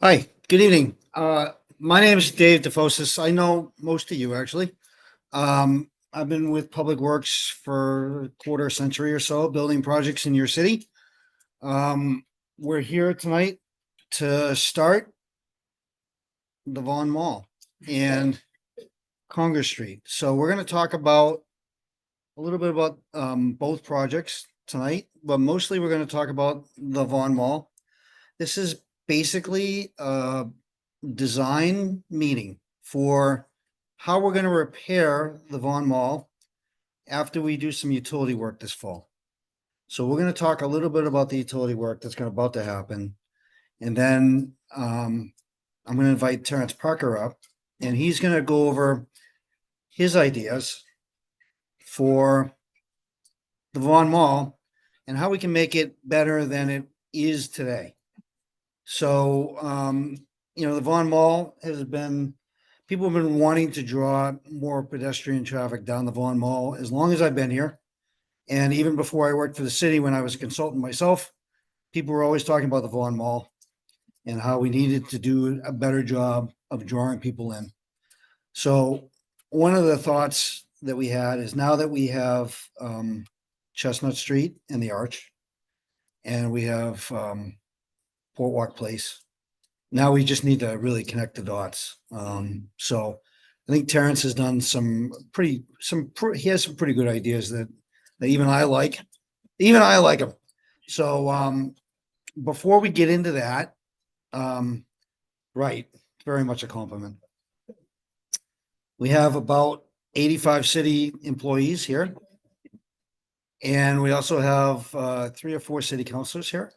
Hi, good evening. My name is Dave DeFosis. I know most of you actually. I've been with Public Works for a quarter century or so, building projects in your city. We're here tonight to start the Vaughan Mall and Congress Street. So we're going to talk about a little bit about both projects tonight, but mostly we're going to talk about the Vaughan Mall. This is basically design meeting for how we're going to repair the Vaughan Mall after we do some utility work this fall. So we're going to talk a little bit about the utility work that's about to happen. And then I'm going to invite Terrence Parker up, and he's going to go over his ideas for the Vaughan Mall and how we can make it better than it is today. So, the Vaughan Mall has been, people have been wanting to draw more pedestrian traffic down the Vaughan Mall as long as I've been here. And even before I worked for the city, when I was a consultant myself, people were always talking about the Vaughan Mall and how we needed to do a better job of drawing people in. So one of the thoughts that we had is now that we have Chestnut Street and the Arch, and we have Port Walk Place, now we just need to really connect the dots. So I think Terrence has done he has some pretty good ideas that even I like. Even I like them. So before we get into that, right, very much a compliment. We have about 85 city employees here. And we also have 3 or 4 city councilors here.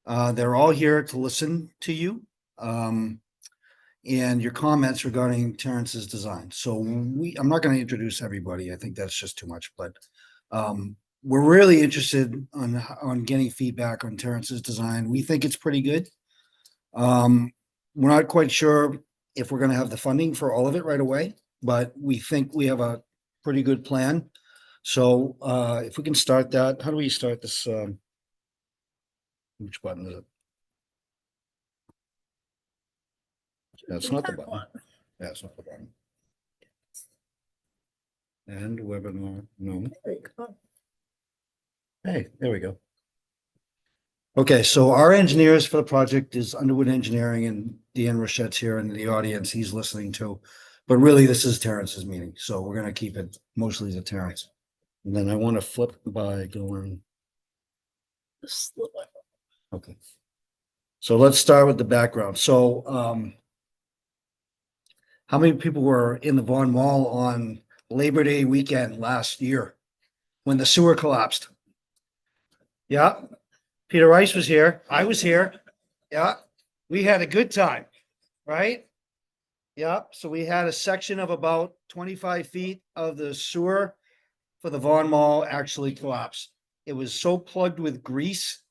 They're all here to listen to you and your comments regarding Terrence's design. So I'm not going to introduce everybody. I think that's just too much, but we're really interested on getting feedback on Terrence's design. We think it's pretty good. We're not quite sure if we're going to have the funding for all of it right away, but we think we have a pretty good plan. So if we can start that, how do we start this? Which button is it? That's not the button. Yeah, it's not the button. And webinar, no. Hey, there we go. Okay, so our engineers for the project is Underwood Engineering, and Deanne Rochette's here in the audience. He's listening too. But really, this is Terrence's meeting, so we're going to keep it mostly to Terrence. And then I want to flip by going. Okay. So let's start with the background. So how many people were in the Vaughan Mall on Labor Day weekend last year when the sewer collapsed? Yeah. Peter Rice was here. I was here. Yeah. We had a good time, right? Yeah. So we had a section of about 25 feet of the sewer for the Vaughan Mall actually collapsed. It was so plugged with grease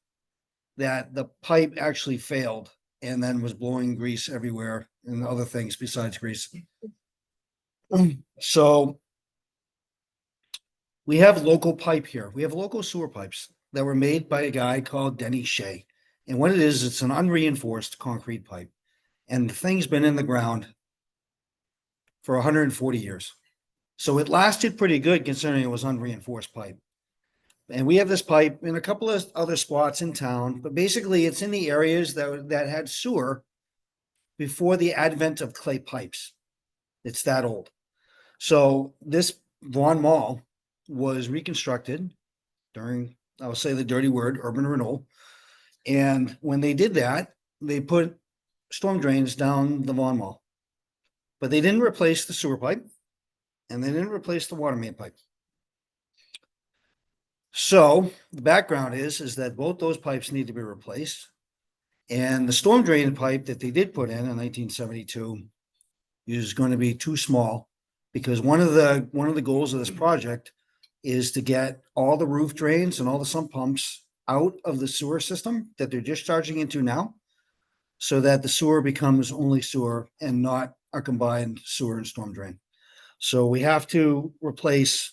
that the pipe actually failed and then was blowing grease everywhere and other things besides grease. So we have local pipe here. We have local sewer pipes that were made by a guy called Denny Shea. And what it is, it's an unreinforced concrete pipe. And the thing's been in the ground for 140 years. So it lasted pretty good considering it was unreinforced pipe. And we have this pipe in a couple of other spots in town, but basically it's in the areas that had sewer before the advent of clay pipes. It's that old. So this Vaughan Mall was reconstructed during, I'll say the dirty word, urban renewal. And when they did that, they put storm drains down the Vaughan Mall. But they didn't replace the sewer pipe and they didn't replace the water main pipe. So the background is that both those pipes need to be replaced. And the storm drain pipe that they did put in 1972 is going to be too small because one of the goals of this project is to get all the roof drains and all the sump pumps out of the sewer system that they're discharging into now, so that the sewer becomes only sewer and not a combined sewer and storm drain. So we have to replace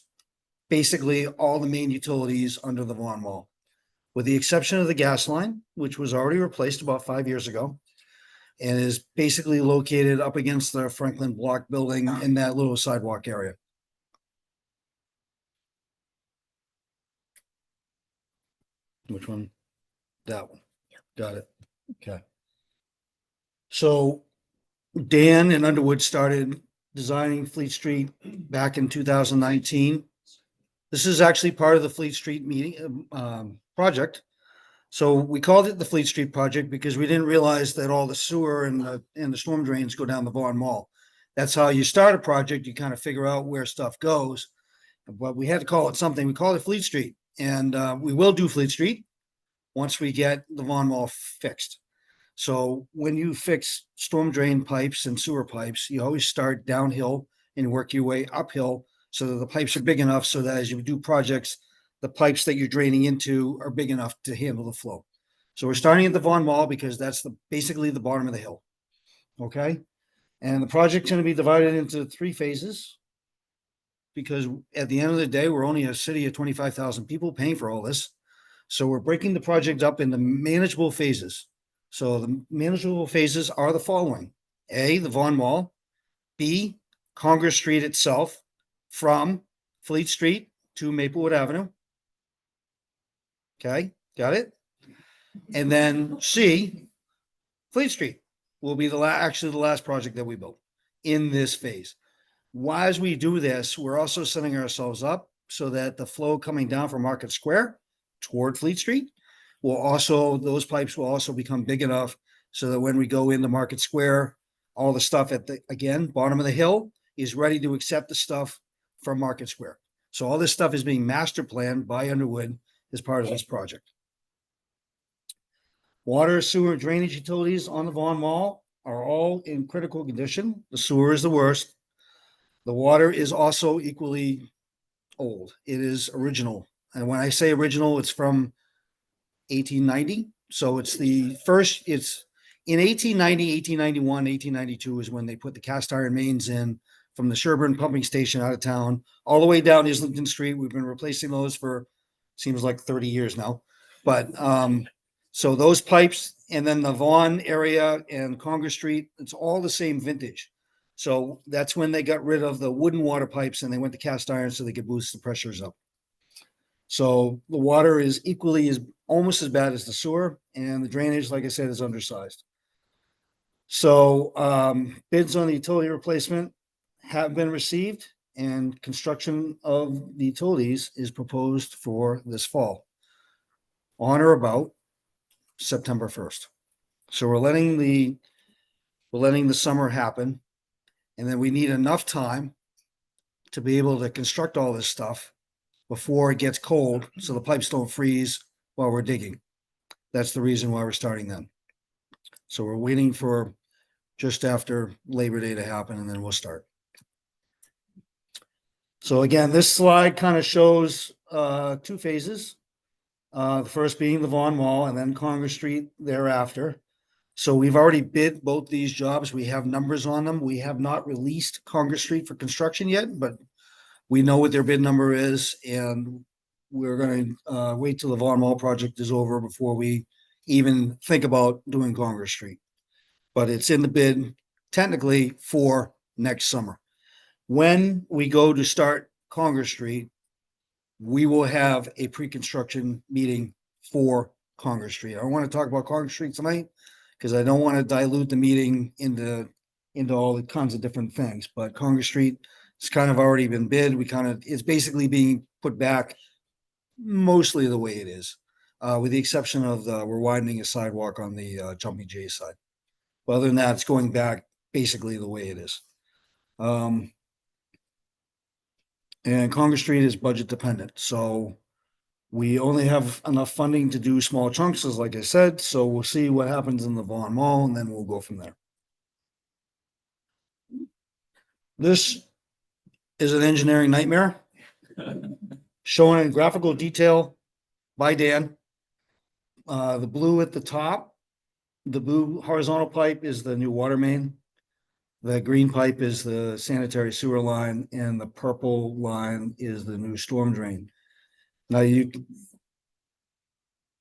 basically all the main utilities under the Vaughan Mall, with the exception of the gas line, which was already replaced about 5 years ago. and is basically located up against the Franklin Block building in that little sidewalk area. Which one? That one. Got it. Okay. So Dan and Underwood started designing Fleet Street back in 2019. This is actually part of the Fleet Street meeting project. So we called it the Fleet Street project because we didn't realize that all the sewer and the storm drains go down the Vaughan Mall. That's how you start a project. You kind of figure out where stuff goes. But we had to call it something. We called it Fleet Street, and we will do Fleet Street once we get the Vaughan Mall fixed. So when you fix storm drain pipes and sewer pipes, you always start downhill and work your way uphill so that the pipes are big enough so that as you do projects, the pipes that you're draining into are big enough to handle the flow. So we're starting at the Vaughan Mall because that's basically the bottom of the hill. Okay. And the project's going to be divided into 3 phases because at the end of the day, we're only a city of 25,000 people paying for all this. So we're breaking the project up into manageable phases. So the manageable phases are the following: A, the Vaughan Mall; B, Congress Street itself from Fleet Street to Maplewood Avenue. Okay, got it? And then C, Fleet Street will be actually the last project that we build in this phase. Why, as we do this, we're also setting ourselves up so that the flow coming down from Market Square toward Fleet Street will also, those pipes will also become big enough so that when we go into Market Square, all the stuff at the, again, bottom of the hill is ready to accept the stuff from Market Square. So all this stuff is being master planned by Underwood as part of this project. Water, sewer, and drainage utilities on the Vaughan Mall are all in critical condition. The sewer is the worst. The water is also equally old. It is original. And when I say original, it's from 1890. So it's the first, it's in 1890, 1891, 1892 is when they put the cast iron mains in from the Sherburne pumping station out of town, all the way down Islington Street. We've been replacing those for, seems like 30 years now. But so those pipes, and then the Vaughan area and Congress Street, it's all the same vintage. So that's when they got rid of the wooden water pipes and they went to cast iron so they could boost the pressures up. So the water is equally as almost as bad as the sewer, and the drainage, like I said, is undersized. So bids on the utility replacement have been received, and construction of the utilities is proposed for this fall on or about September 1st. So we're letting the summer happen, and then we need enough time to be able to construct all this stuff before it gets cold so the pipes don't freeze while we're digging. That's the reason why we're starting then. So we're waiting for just after Labor Day to happen, and then we'll start. So again, this slide kind of shows 2 phases. The first being the Vaughan Mall and then Congress Street thereafter. So we've already bid both these jobs. We have numbers on them. We have not released Congress Street for construction yet, but we know what their bid number is, and we're going to wait till the Vaughan Mall project is over before we even think about doing Congress Street. But it's in the bid technically for next summer. When we go to start Congress Street, we will have a pre-construction meeting for Congress Street. I don't want to talk about Congress Street tonight because I don't want to dilute the meeting into all the kinds of different things. But Congress Street, it's kind of already been bid. It's basically being put back mostly the way it is, with the exception of we're widening a sidewalk on the Jumping Jay side. But other than that, it's going back basically the way it is. And Congress Street is budget dependent. So we only have enough funding to do small chunks, as like I said. So we'll see what happens in the Vaughan Mall, and then we'll go from there. This is an engineering nightmare showing in graphical detail by Dan. The blue at the top, the blue horizontal pipe is the new water main. The green pipe is the sanitary sewer line, and the purple line is the new storm drain. Now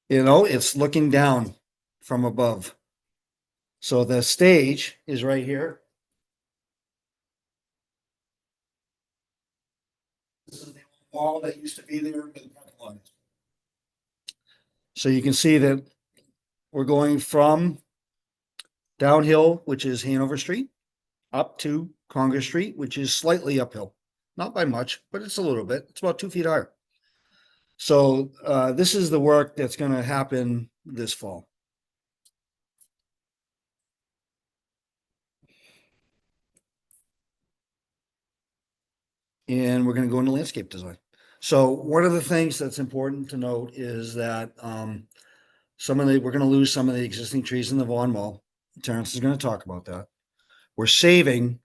it's looking down from above. So the stage is right here. This is the wall that used to be there in the parking lot. So you can see that we're going from downhill, which is Hanover Street, up to Congress Street, which is slightly uphill. Not by much, but it's a little bit. It's about 2 feet higher. So this is the work that's going to happen this fall. And we're going to go into landscape design. So one of the things that's important to note is that we're going to lose some of the existing trees in the Vaughan Mall. Terrence is going to talk about that. We're saving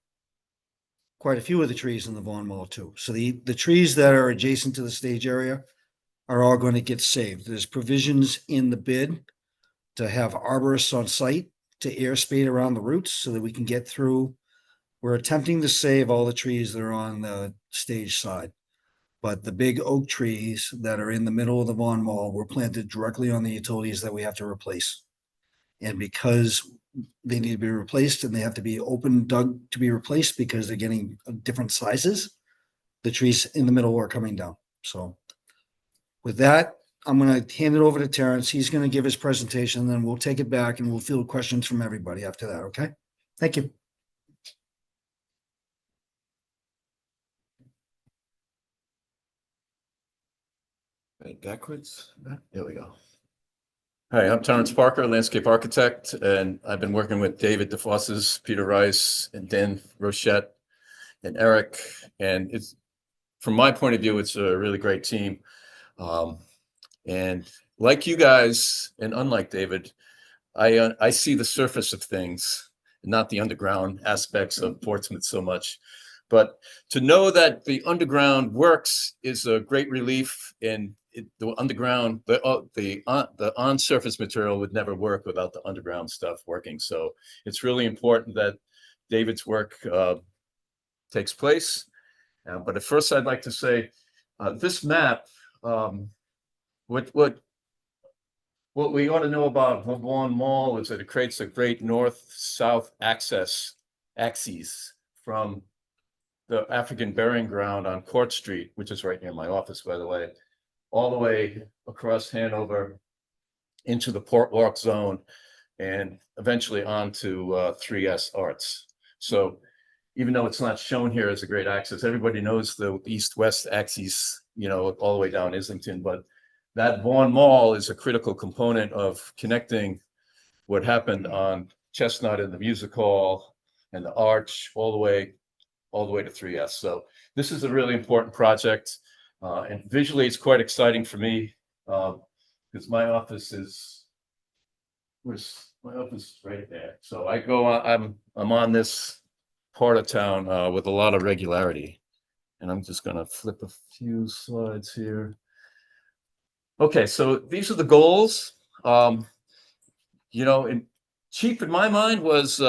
quite a few of the trees in the Vaughan Mall too. So the trees that are adjacent to the stage area are all going to get saved. There's provisions in the bid to have arborists on site to airspeed around the roots so that we can get through. We're attempting to save all the trees that are on the stage side. But the big oak trees that are in the middle of the Vaughan Mall were planted directly on the utilities that we have to replace. And because they need to be replaced and they have to be open dug to be replaced because they're getting different sizes, the trees in the middle are coming down. So with that, I'm going to hand it over to Terrence. He's going to give his presentation, and then we'll take it back and we'll field questions from everybody after that. Okay. Thank you. Right, backwards. There we go. Hi, I'm Terrence Parker, landscape architect, and I've been working with David DeFosses, Peter Rice, and Dan Rochette, and Eric. And it's, from my point of view, it's a really great team. And like you guys, and unlike David, I see the surface of things, not the underground aspects of Portsmouth so much. But to know that the underground works is a great relief. And the underground, the on-surface material would never work without the underground stuff working. So it's really important that David's work takes place. But at first, I'd like to say this map. What we ought to know about Vaughan Mall is that it creates a great north-south axes from the African Burying Ground on Court Street, which is right near my office, by the way, all the way across Hanover into the Port Walk zone and eventually on to 3S Arts. So even though it's not shown here as a great axis, everybody knows the east-west axis, you know, all the way down Islington, but that Vaughan Mall is a critical component of connecting what happened on Chestnut and the Music Hall and the Arch all the way to 3S. So this is a really important project, and visually it's quite exciting for me because my office is right there. So I go on, I'm on this part of town with a lot of regularity, and I'm just going to flip a few slides here. Okay, so these are the goals. You know, and chief in my mind was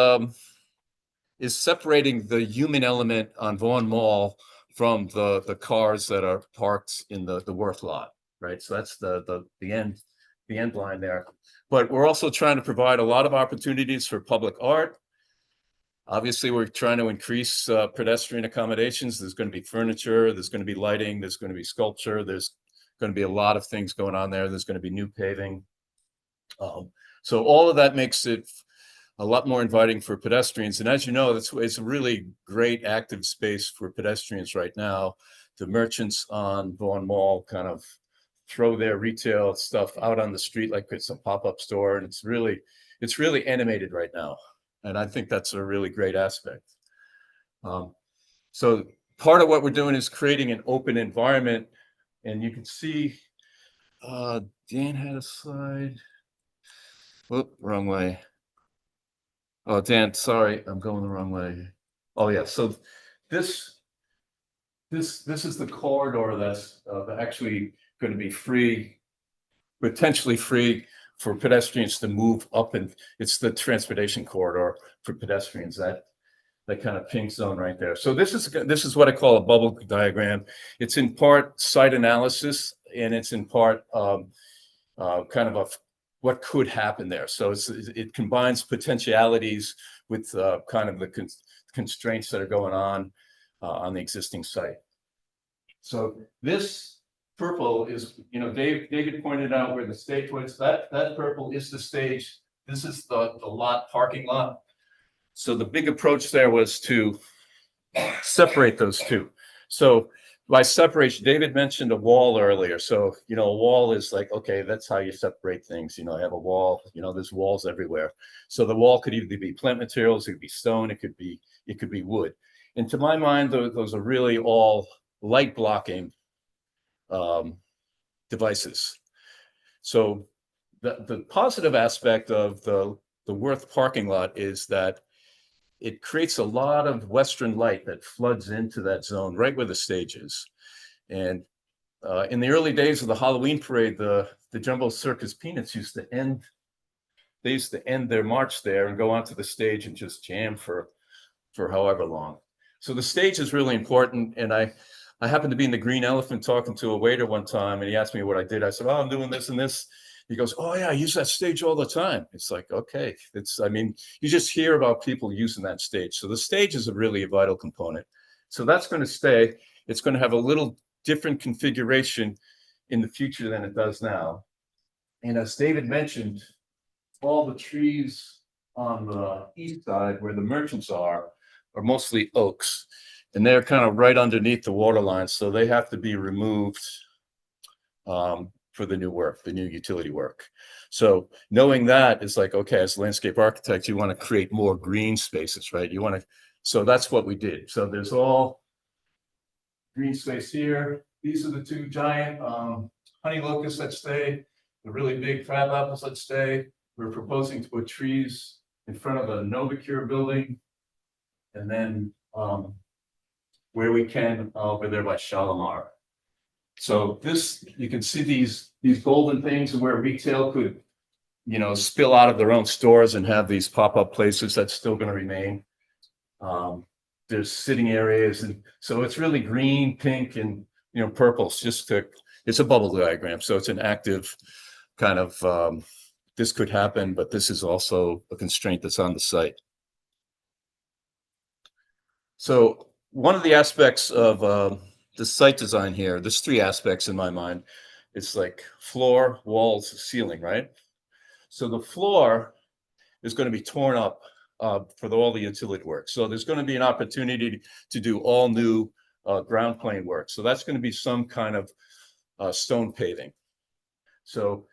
is separating the human element on Vaughan Mall from the cars that are parked in the Worth lot, right? So that's the end line there. But we're also trying to provide a lot of opportunities for public art. Obviously, we're trying to increase pedestrian accommodations. There's going to be furniture, there's going to be lighting, there's going to be sculpture, there's going to be a lot of things going on there. There's going to be new paving. So all of that makes it a lot more inviting for pedestrians. And as you know, it's a really great active space for pedestrians right now. The merchants on Vaughan Mall kind of throw their retail stuff out on the street like it's a pop-up store. And it's really animated right now. And I think that's a really great aspect. So part of what we're doing is creating an open environment. And you can see, Dan had a slide. Oh, wrong way. Oh, Dan, sorry, I'm going the wrong way. Oh, yeah. So this is the corridor that's actually going to be free, potentially free for pedestrians to move up, and it's the transportation corridor for pedestrians. That kind of pink zone right there. So this is what I call a bubble diagram. It's in part site analysis, and it's in part kind of what could happen there. So it combines potentialities with kind of the constraints that are going on the existing site. So this purple is, David pointed out where the stage was. That purple is the stage. This is the lot, parking lot. So the big approach there was to separate those two. So by separation, David mentioned a wall earlier. So, a wall is like, okay, that's how you separate things. I have a wall, there's walls everywhere. So the wall could either be plant materials, it could be stone, it could be wood. And to my mind, those are really all light blocking devices. So the positive aspect of the Worth parking lot is that it creates a lot of western light that floods into that zone right where the stage is. And in the early days of the Halloween parade, the Jumbo Circus Peanuts used to end their march there and go onto the stage and just jam for however long. So the stage is really important. And I happened to be in the Green Elephant talking to a waiter one time, and he asked me what I did. I said, oh, I'm doing this and this. He goes, oh yeah, I use that stage all the time. It's like, okay, you just hear about people using that stage. So the stage is really a vital component. So that's going to stay. It's going to have a little different configuration in the future than it does now. And as David mentioned, all the trees on the east side where the merchants are mostly oaks, and they're kind of right underneath the water line. So they have to be removed for the new work, the new utility work. So knowing that is like, okay, as a landscape architect, you want to create more green spaces, right? So that's what we did. So there's all green space here. These are the two giant honey locusts that stay, the really big crab apples that stay. We're proposing to put trees in front of a Novacure building, and then where we can over there by Shalimar. So this, you can see these golden things where retail could, spill out of their own stores and have these pop-up places. That's still going to remain. There's sitting areas, and so it's really green, pink, and purple. It's a bubble diagram, so it's an active kind of. This could happen, but this is also a constraint that's on the site. So one of the aspects of the site design here, there's three aspects in my mind. It's like floor, walls, ceiling, right? So the floor is going to be torn up for all the utility work. So there's going to be an opportunity to do all new ground plane work. So that's going to be some kind of stone paving. So,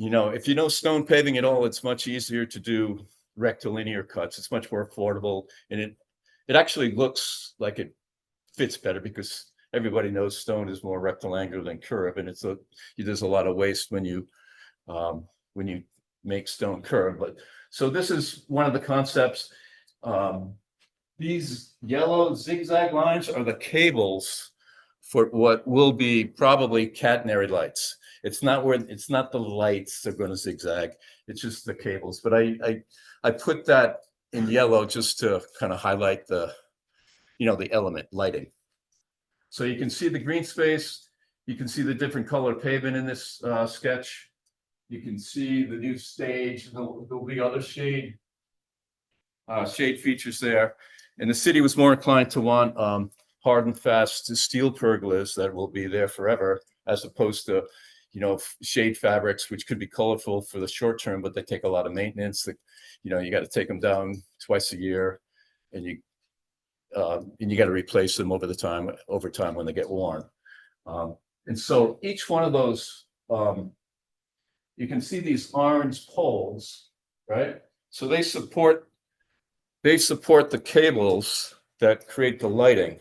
if you know stone paving at all, it's much easier to do rectilinear cuts. It's much more affordable, and it actually looks like it fits better because everybody knows stone is more rectangular than curve, and there's a lot of waste when you make stone curve. But so this is one of the concepts. These yellow zigzag lines are the cables for what will be probably catenary lights. It's not the lights that are going to zigzag. It's just the cables. But I put that in yellow just to kind of highlight the element lighting. So you can see the green space. You can see the different color pavement in this sketch. You can see the new stage. There'll be other shade features there. And the city was more inclined to want hard and fast steel pergolas that will be there forever, as opposed to shade fabrics, which could be colorful for the short term, but they take a lot of maintenance. You got to take them down twice a year, and you got to replace them over time when they get worn. And so each one of those, you can see these orange poles, right? So they support the cables that create the lighting,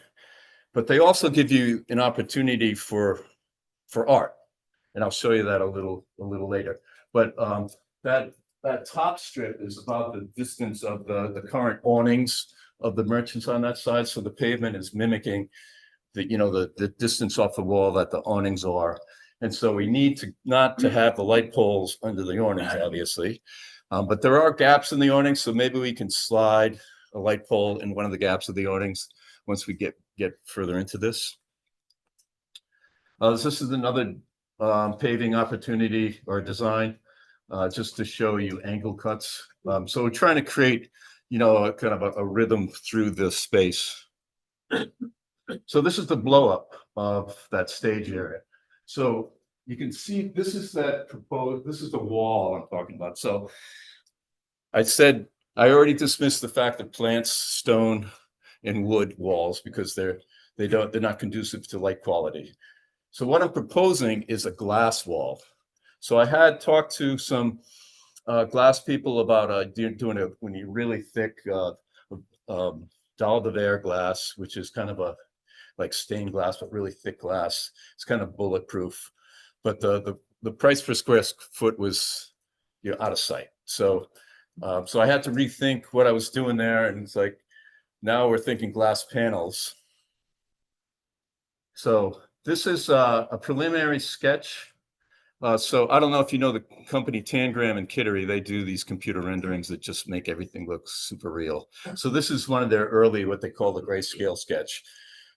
but they also give you an opportunity for art. And I'll show you that a little later. But that top strip is about the distance of the current awnings of the merchants on that side. So the pavement is mimicking the distance off the wall that the awnings are. And so we need not to have the light poles under the awnings, obviously. But there are gaps in the awnings, so maybe we can slide a light pole in one of the gaps of the awnings once we get further into this. This is another paving opportunity or design. just to show you angle cuts. So we're trying to create, you know, a kind of a rhythm through the space. So this is the blow up of that stage area. So you can see this is that proposed, this is the wall I'm talking about. So I said I already dismissed the fact that plants, stone, and wood walls because they're not conducive to light quality. So what I'm proposing is a glass wall. So I had talked to some glass people about doing a when you really thick dalle de verre glass, which is kind of a like stained glass, but really thick glass. It's kind of bulletproof, but the price per square foot was, you know, out of sight. So so I had to rethink what I was doing there, and it's like now we're thinking glass panels. So this is a preliminary sketch. So I don't know if you know the company Tangram and Kittery. They do these computer renderings that just make everything look super real. So this is one of their early, what they call the grayscale sketch.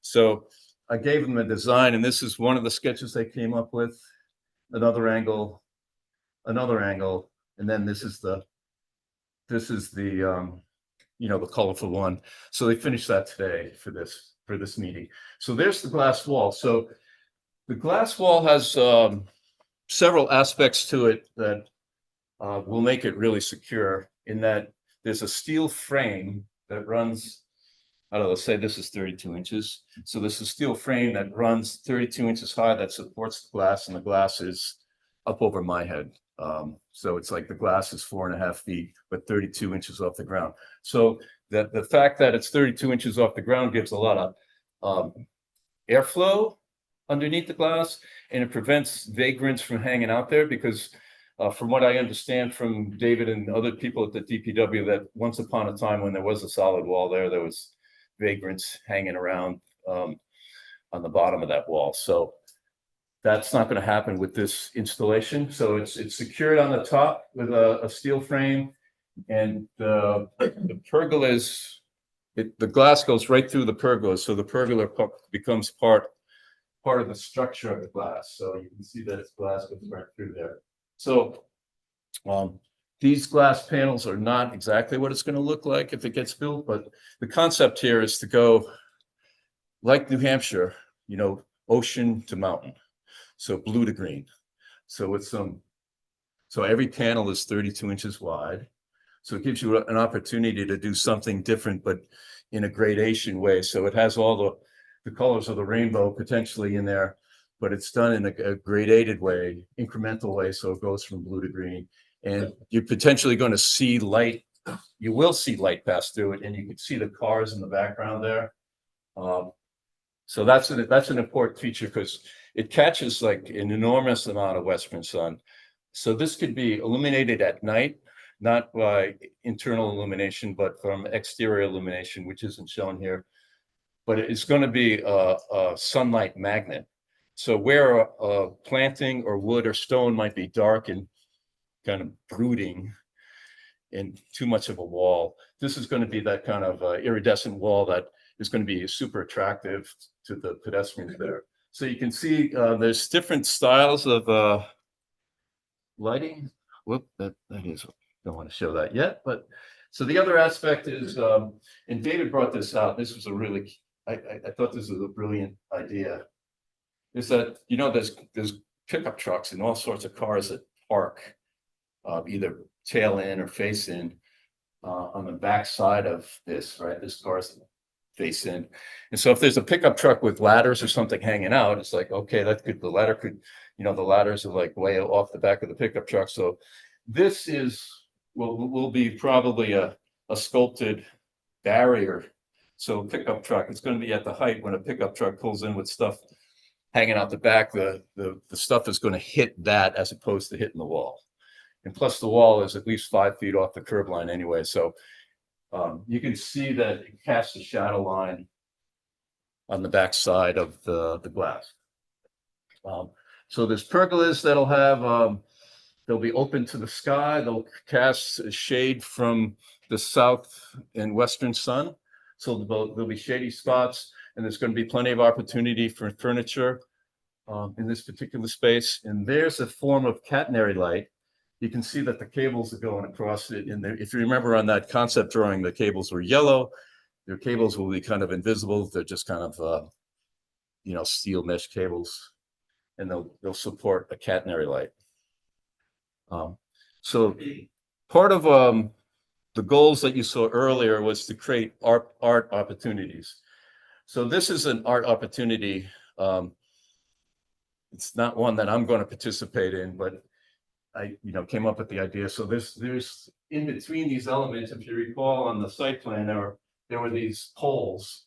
So I gave them a design, and this is one of the sketches they came up with. Another angle, and then this is the you know, the colorful one. So they finished that today for this meeting. So there's the glass wall. So the glass wall has several aspects to it that will make it really secure, in that there's a steel frame that runs, I don't know, let's say this is 32 inches. So this is a steel frame that runs 32 inches high that supports the glass, and the glass is up over my head. So it's like the glass is 4.5 feet, but 32 inches off the ground. So the fact that it's 32 inches off the ground gives a lot of airflow underneath the glass, and it prevents vagrants from hanging out there, because from what I understand from David and other people at the DPW, that once upon a time when there was a solid wall there was vagrants hanging around on the bottom of that wall. So that's not going to happen with this installation. So it's secured on the top with a steel frame, and the pergolas, the glass goes right through the pergola, so the pergola becomes part of the structure of the glass. So you can see that it's glass goes right through there. So these glass panels are not exactly what it's going to look like if it gets built, but the concept here is to go like New Hampshire, you know, ocean to mountain. So blue to green. So with so every panel is 32 inches wide. So it gives you an opportunity to do something different, but in a gradation way. So it has all the colors of the rainbow potentially in there, but it's done in a gradated way, incremental way. So it goes from blue to green, and you're potentially going to see light. You will see light pass through it, and you can see the cars in the background there. So that's an important feature, because it catches like an enormous amount of western sun. So this could be illuminated at night, not by internal illumination, but from exterior illumination, which isn't shown here. But it's going to be a sunlight magnet. So where a planting or wood or stone might be dark and kind of brooding and too much of a wall, this is going to be that kind of iridescent wall that is going to be super attractive to the pedestrians there. So you can see there's different styles of lighting. Whoop, that is, don't want to show that yet. But so the other aspect is, and David brought this out, this was a really, I thought this was a brilliant idea, is that, you know, there's pickup trucks and all sorts of cars that park either tail in or face in on the back side of this, right? This car's face in. And so if there's a pickup truck with ladders or something hanging out, it's like, okay, the ladder could, you know, the ladders are like way off the back of the pickup truck. So this will be probably a sculpted barrier. So pickup truck, it's going to be at the height when a pickup truck pulls in with stuff hanging out the back, the stuff is going to hit that as opposed to hitting the wall. And plus the wall is at least 5 feet off the curb line anyway. So you can see that it casts a shadow line on the back side of the glass. So there's pergolas that'll have, they'll be open to the sky. They'll cast a shade from the south and western sun. So there'll be shady spots, and there's going to be plenty of opportunity for furniture in this particular space. And there's a form of catenary light you can see that the cables are going across it. And if you remember on that concept drawing, the cables were yellow. Their cables will be kind of invisible. They're just kind of, steel mesh cables, and they'll support a catenary light. So part of the goals that you saw earlier was to create art opportunities. So this is an art opportunity. It's not one that I'm going to participate in, but I, came up with the idea. So there's in between these elements, if you recall on the site plan, there were these poles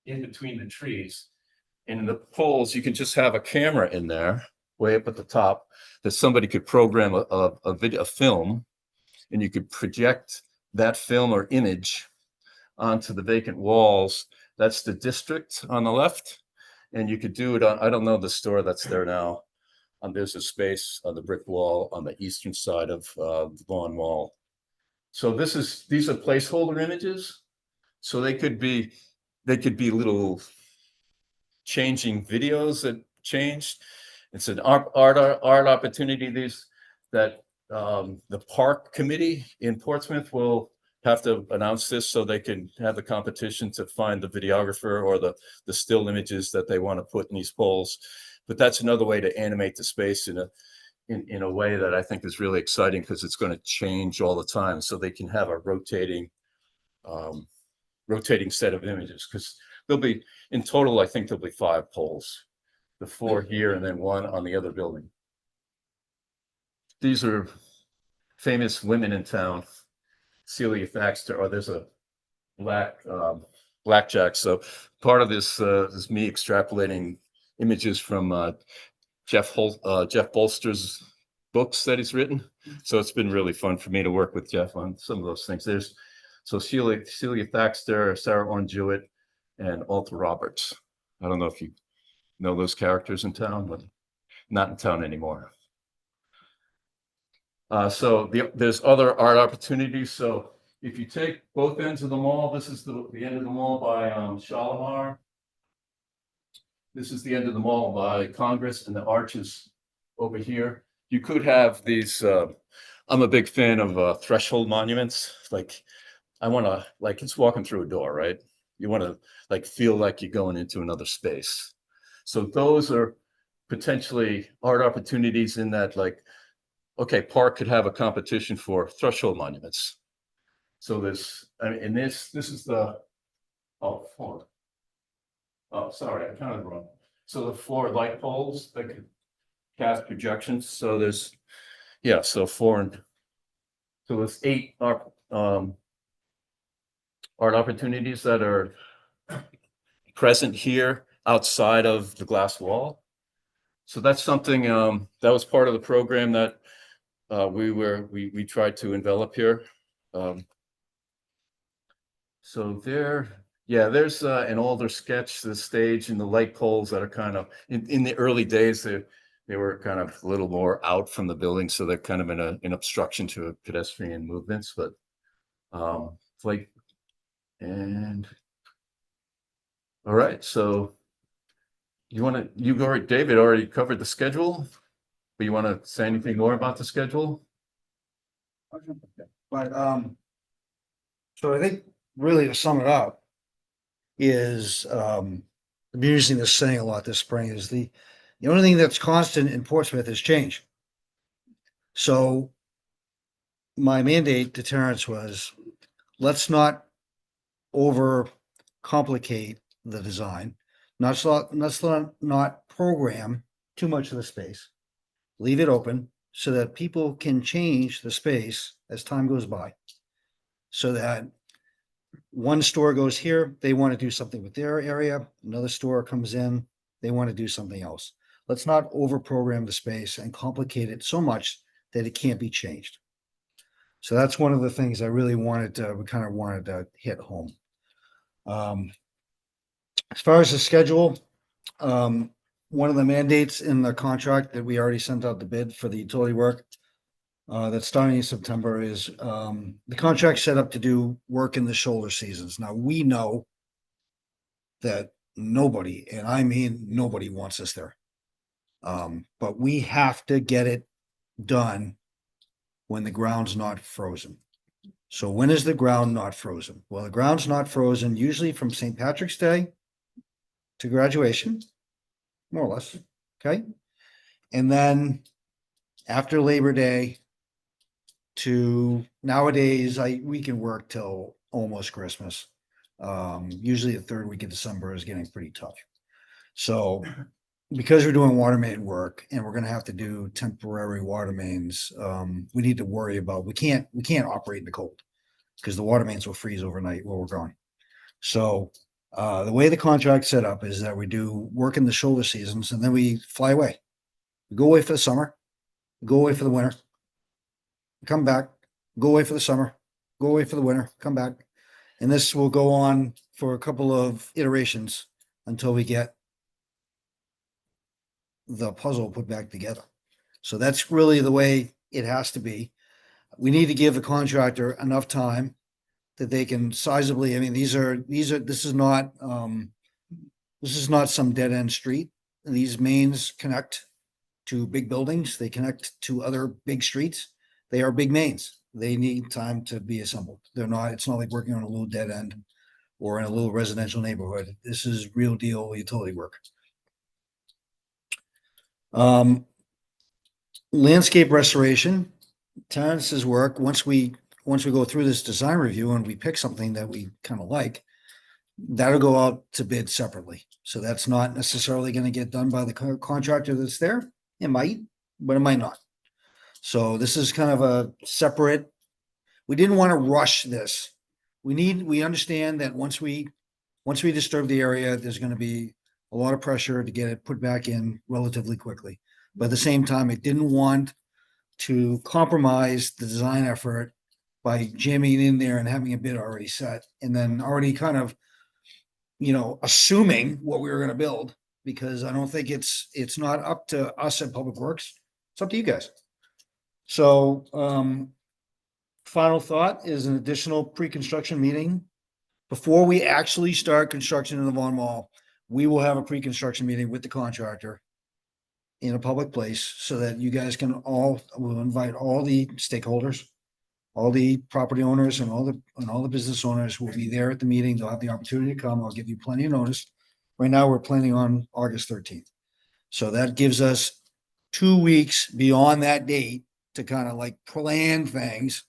in between the trees. And in the poles, you can just have a camera in there, way up at the top, that somebody could program a film, and you could project that film or image onto the vacant walls. That's the district on the left. And you could do it on, I don't know the store that's there now. There's a space on the brick wall on the eastern side of the Vaughan Mall. So these are placeholder images. So they could be little changing videos that changed. It's an art opportunity. The park committee in Portsmouth will have to announce this so they can have the competition to find the videographer or the still images that they want to put in these polls. But that's another way to animate the space in a way that I think is really exciting, because it's going to change all the time. So they can have a rotating set of images, because there'll be, in total, I think there'll be 5 polls, the 4 here and then 1 on the other building. These are famous women in town. Celia Thaxter, or there's a blackjack. So part of this is me extrapolating images from Jeff Bolster's books that he's written. So it's been really fun for me to work with Jeff on some of those things. So Celia Thaxter, Sarah Orne Jewett, and Alta Roberts. I don't know if you know those characters in town, but not in town anymore. So there's other art opportunities. So if you take both ends of the mall, this is the end of the mall by Shalimar. This is the end of the mall by Congress, and the arches over here. You could have these, I'm a big fan of threshold monuments. Like, I want to, like, it's walking through a door, right? You want to like feel like you're going into another space. So those are potentially art opportunities in that, like, okay, park could have a competition for threshold monuments. So this, I mean, and this is the, floor. Oh, sorry, I counted wrong. So the floor light poles that could cast projections. So there's, so 4 so there's 8 art opportunities that are present here outside of the glass wall. So that's something that was part of the program that we tried to envelop here. So there's an older sketch, the stage and the light poles that are kind of in the early days. They were kind of a little more out from the building, so they're kind of an obstruction to pedestrian movements. But like, and all right, so David already covered the schedule, but you want to say anything more about the schedule? But so I think really to sum it up is I've been using this saying a lot this spring, is the only thing that's constant in Portsmouth is change. So my mandate to Terrence was, let's not over complicate the design. Let's not program too much of the space. Leave it open so that people can change the space as time goes by. So that one store goes here, they want to do something with their area. Another store comes in, they want to do something else. Let's not over program the space and complicate it so much that it can't be changed. So that's one of the things I really wanted to hit home. As far as the schedule, one of the mandates in the contract that we already sent out the bid for the utility work that's starting in September is the contract set up to do work in the shoulder seasons. Now, we know that nobody, and I mean nobody, wants us there. But we have to get it done when the ground's not frozen. So when is the ground not frozen? Well, the ground's not frozen usually from St. Patrick's Day to graduation, more or less, okay? And then after Labor Day to nowadays, we can work till almost Christmas. Usually the third week of December is getting pretty tough. So because we're doing water main work and we're gonna have to do temporary water mains, we need to worry about, we can't operate in the cold because the water mains will freeze overnight while we're gone. So the way the contract's set up is that we do work in the shoulder seasons and then we fly away. We go away for the summer, go away for the winter, come back, go away for the summer, go away for the winter, come back. And this will go on for a couple of iterations until we get the puzzle put back together. So that's really the way it has to be. We need to give the contractor enough time that they can sizably, I mean, this is not some dead end street. These mains connect to big buildings. They connect to other big streets. They are big mains. They need time to be assembled. It's not like working on a little dead end or in a little residential neighborhood. This is real deal utility work. Landscape restoration, Terrence's work, once we go through this design review and we pick something that we kind of like, that'll go out to bid separately. So that's not necessarily going to get done by the contractor that's there. It might, but it might not. So this is kind of a separate, we didn't want to rush this. We understand that once we disturb the area, there's going to be a lot of pressure to get it put back in relatively quickly. But at the same time, it didn't want to compromise the design effort by jamming in there and having a bid already set and then already kind of, assuming what we were going to build, because I don't think it's not up to us at Public Works. It's up to you guys. So, final thought is an additional pre-construction meeting. Before we actually start construction in the Vaughan Mall, we will have a pre-construction meeting with the contractor in a public place so that you guys we'll invite all the stakeholders, all the property owners and all the business owners will be there at the meeting. They'll have the opportunity to come. I'll give you plenty of notice. Right now, we're planning on August 13th. So that gives us 2 weeks beyond that date to kind of like plan things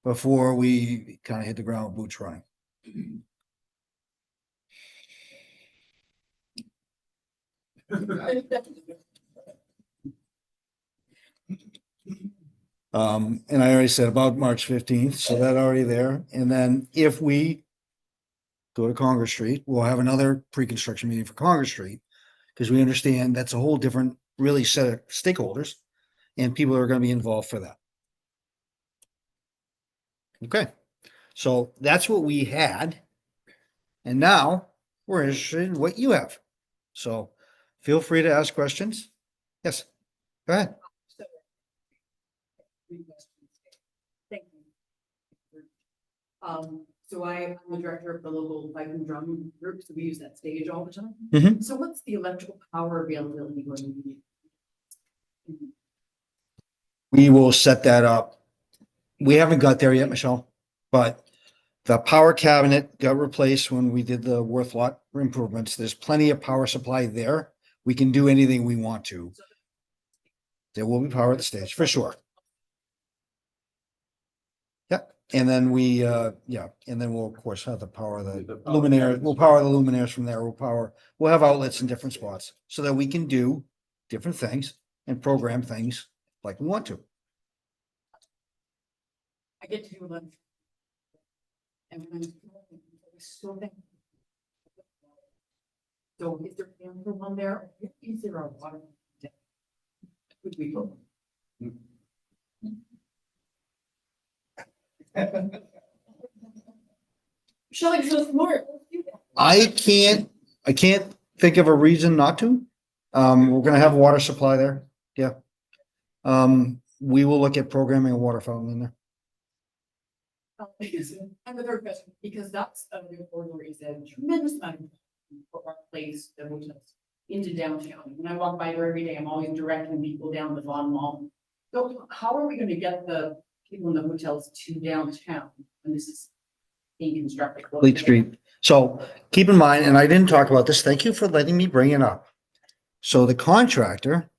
before we kind of hit the ground with boots running. And I already said about March 15th, so that already there. And then if we go to Congress Street, we'll have another pre-construction meeting for Congress Street because we understand that's a whole different really set of stakeholders and people are going to be involved for that. Okay, so that's what we had. And now we're interested in what you have. So feel free to ask questions. Yes, go ahead. Thank you. So I'm the director of the local pipe and drum group, so we use that stage all the time. Mhm. So what's the electrical power availability going to be? We will set that up. We haven't got there yet, Michelle, but the power cabinet got replaced when we did the Worth lot improvements. There's plenty of power supply there. We can do anything we want to. There will be power at the stage for sure. Yep. And then and then we'll of course have the power, the luminaire, we'll power the luminaires from there. We'll have outlets in different spots so that we can do different things and program things like we want to. I get to do lunch. And when I'm still there. So is there one there? Is there a water? Would we go? Shall I show some more? I can't think of a reason not to. We're gonna have a water supply there. Yeah. We will look at programming a water fountain in there. And the third question, because that's a new corridor is a tremendous amount of for our place that we just into downtown. When I walk by there every day, I'm always directing people down the Vaughan Mall. So how are we gonna get the people in the hotels to downtown when this is being constructed? Fleet Street. So keep in mind, and I didn't talk about this, thank you for letting me bring it up. So the contractor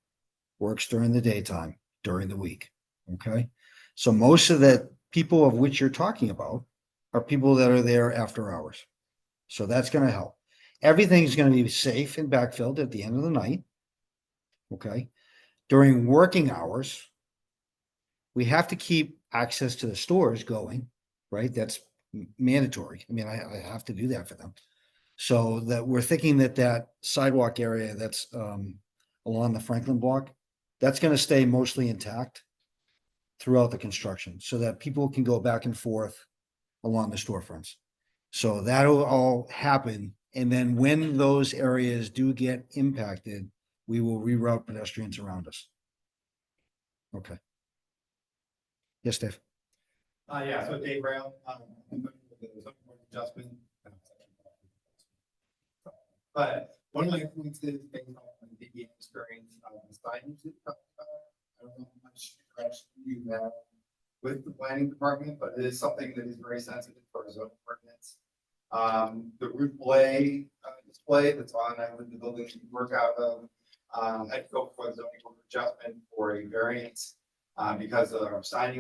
works during the daytime, during the week, okay? So most of the people of which you're talking about are people that are there after hours. So that's gonna help. Everything's gonna be safe and backfilled at the end of the night. Okay? During working hours, we have to keep access to the stores going, right? That's mandatory. I mean, I have to do that for them. So that we're thinking that that sidewalk area that's along the Franklin block, that's gonna stay mostly intact throughout the construction, so that people can go back and forth along the storefronts. So that'll all happen, and then when those areas do get impacted, we will reroute pedestrians around us. Okay. Yes, Dave? Yeah, so Dave Brown, I'm with the zoning board of adjustment. But one of my points is based on the experience of the signage that you talked about. I don't know how much interaction you have with the planning department, but it is something that is very sensitive for our zoning ordinance. The roof display that's on, the building that you work out of, had to go for the zoning board of adjustment for a variance. Because of our sign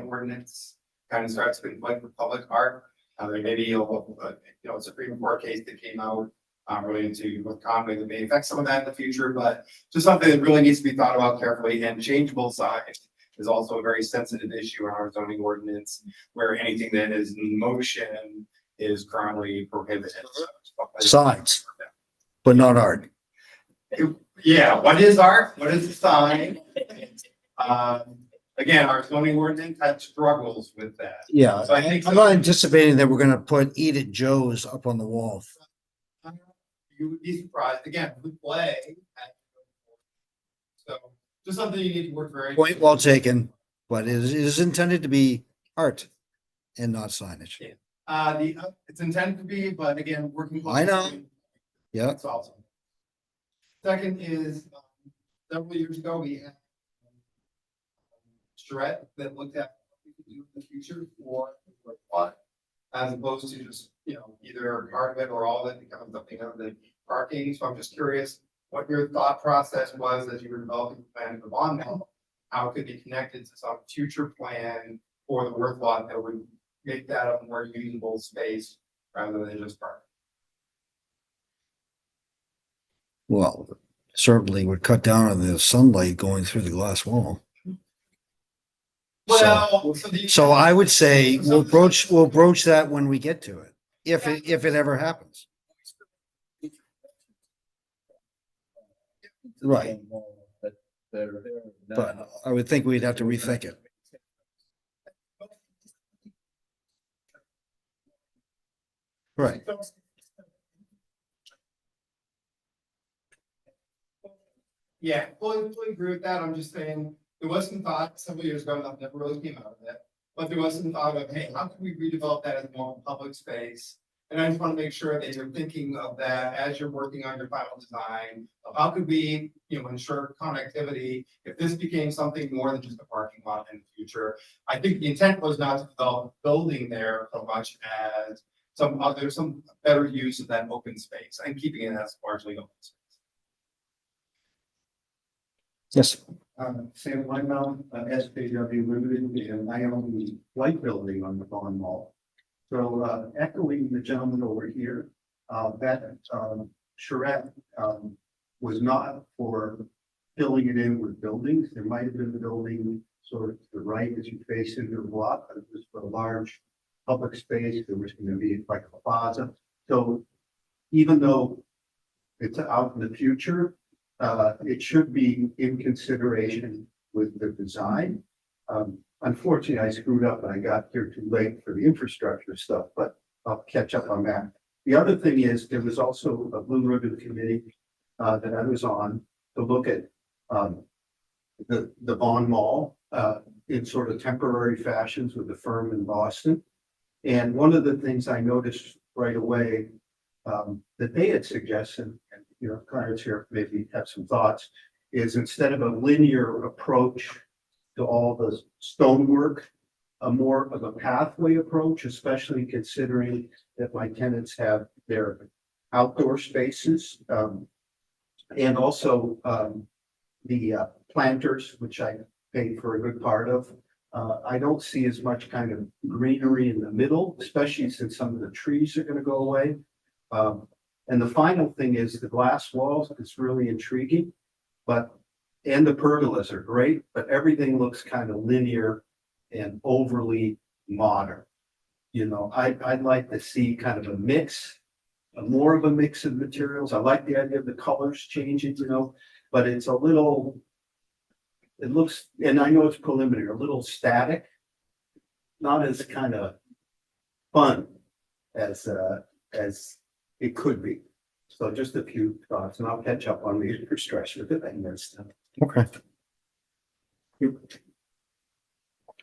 ordinance kind of starts to conflict with public art. There may be a Supreme Court case that came out related to with Conway that may affect some of that in the future, but just something that really needs to be thought about carefully. And changeable signs is also a very sensitive issue in our zoning ordinance, where anything that is in motion is currently prohibited. Signs, but not art. Yeah, what is art? What is a sign? Again, our zoning ordinance had struggles with that. Yeah, So I think I'm not anticipating that we're gonna put Eat It Joe's up on the wall. You would be surprised, again, we play. So, just something you need to work very. Point well taken, but it is intended to be art and not signage. Yeah. It's intended to be, but again, working. I know. Yeah, That's awesome. Second is, several years ago, we had charrette that looked at what we could do in the future for what, as opposed to just, either part of it or all of it becoming something of the parking. So I'm just curious what your thought process was as you were developing the plan for Vaughan Mall. How it could be connected to some future plan for the work lot that would make that a more usable space rather than just parking. well, certainly would cut down on the sunlight going through the glass wall. Well, So I would say we'll broach that when we get to it, if it ever happens. Right, but I would think we'd have to rethink it. Right. Yeah, fully agree with that. I'm just saying, there was some thought several years ago, that never really came out of it. But there was some thought of, hey, how can we redevelop that as more public space? And I just want to make sure that you're thinking of that as you're working on your final design. Of how could we, ensure connectivity if this became something more than just a parking lot in the future? I think the intent was not to develop a building there so much as some better use of that open space and keeping it as largely open space. Yes. Sam Linemountain, SJW Limited, and I own the light building on the Vaughan Mall. So, echoing the gentleman over here, that, charrette, was not for filling it in with buildings. There might have been a building sort of to the right as you face into the block, but it was for a large public space. There was going to be like a plaza. So even though it's out in the future, it should be in consideration with the design. Unfortunately, I screwed up and I got here too late for the infrastructure stuff, but I'll catch up on that. The other thing is there was also a Blue Ribbon Committee that I was on to look at the Vaughan Mall in sort of temporary fashions with the firm in Boston. And one of the things I noticed right away that they had suggested, and Clarence here maybe have some thoughts, is instead of a linear approach to all the stonework, a more of a pathway approach, especially considering that my tenants have their outdoor spaces. And also, the planters, which I paid for a good part of. I don't see as much kind of greenery in the middle, especially since some of the trees are gonna go away. And the final thing is the glass walls, it's really intriguing, and the pergolas are great, but everything looks kind of linear and overly modern. You know, I'd like to see kind of a mix, more of a mix of materials. I like the idea of the colors changing, you know, but it's a little, it looks, and I know it's preliminary, a little static, not as kind of fun as it could be. So just a few thoughts, and I'll catch up on the infrastructure that I missed. Okay.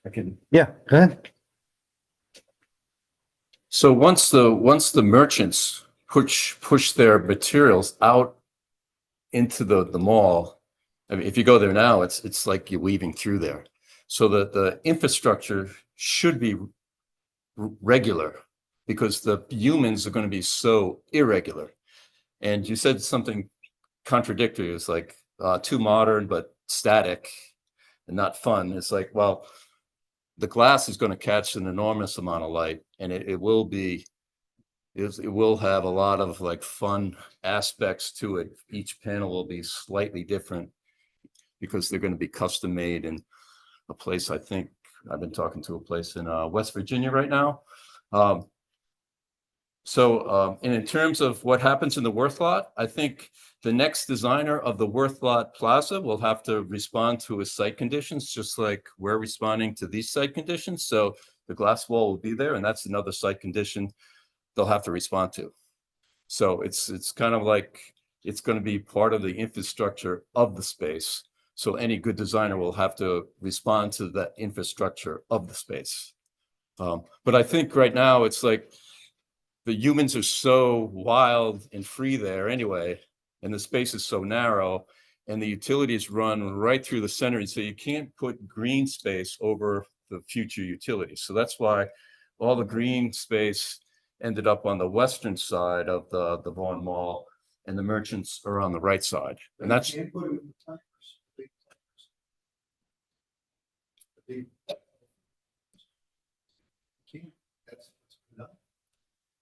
I can. Yeah, go ahead. So once the merchants push their materials out into the mall, I mean, if you go there now, it's like you're weaving through there. So the infrastructure should be regular because the humans are going to be so irregular. And you said something contradictory. It's like too modern but static and not fun. It's like, well, the glass is going to catch an enormous amount of light, and it will have a lot of like fun aspects to it. Each panel will be slightly different because they're going to be custom made in a place. I think I've been talking to a place in West Virginia right now. And in terms of what happens in the Worth lot, I think the next designer of the Worth lot plaza will have to respond to his site conditions, just like we're responding to these site conditions. So the glass wall will be there, and that's another site condition they'll have to respond to. So it's kind of like it's going to be part of the infrastructure of the space. So any good designer will have to respond to that infrastructure of the space. But I think right now it's like the humans are so wild and free there anyway, and the space is so narrow, and the utilities run right through the center, so you can't put green space over the future utilities. So that's why all the green space ended up on the western side of the Vaughan Mall, and the merchants are on the right side. And that's You can't put them in the timers. Big timers. Big- Can't. That's enough.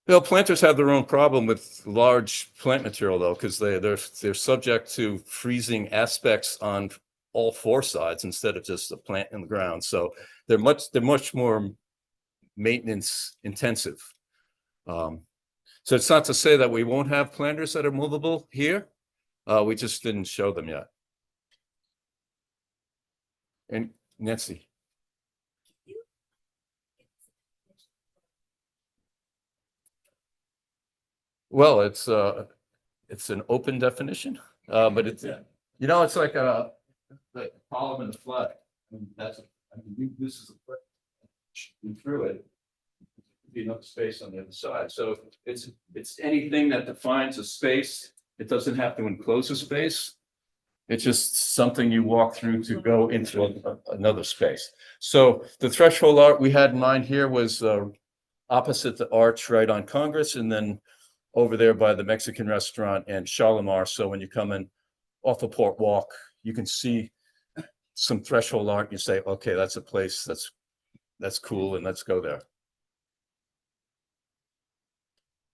Well, planters have their own problem with large plant material though, because they're subject to freezing aspects on all four sides instead of just a plant in the ground. So they're much more maintenance intensive. So it's not to say that we won't have planters that are movable here. We just didn't show them yet. And Nancy. Well, it's an open definition, but it's, you know, it's like the column and the flag. I mean, this is a foot through it. Be enough space on the other side. So it's anything that defines a space. It doesn't have to enclose a space. It's just something you walk through to go into another space. So the threshold art we had in mind here was opposite the arch right on Congress, and then over there by the Mexican restaurant and Shalimar. So when you come in off of Port Walk, you can see some threshold art. You say, okay, that's a place that's cool, and let's go there.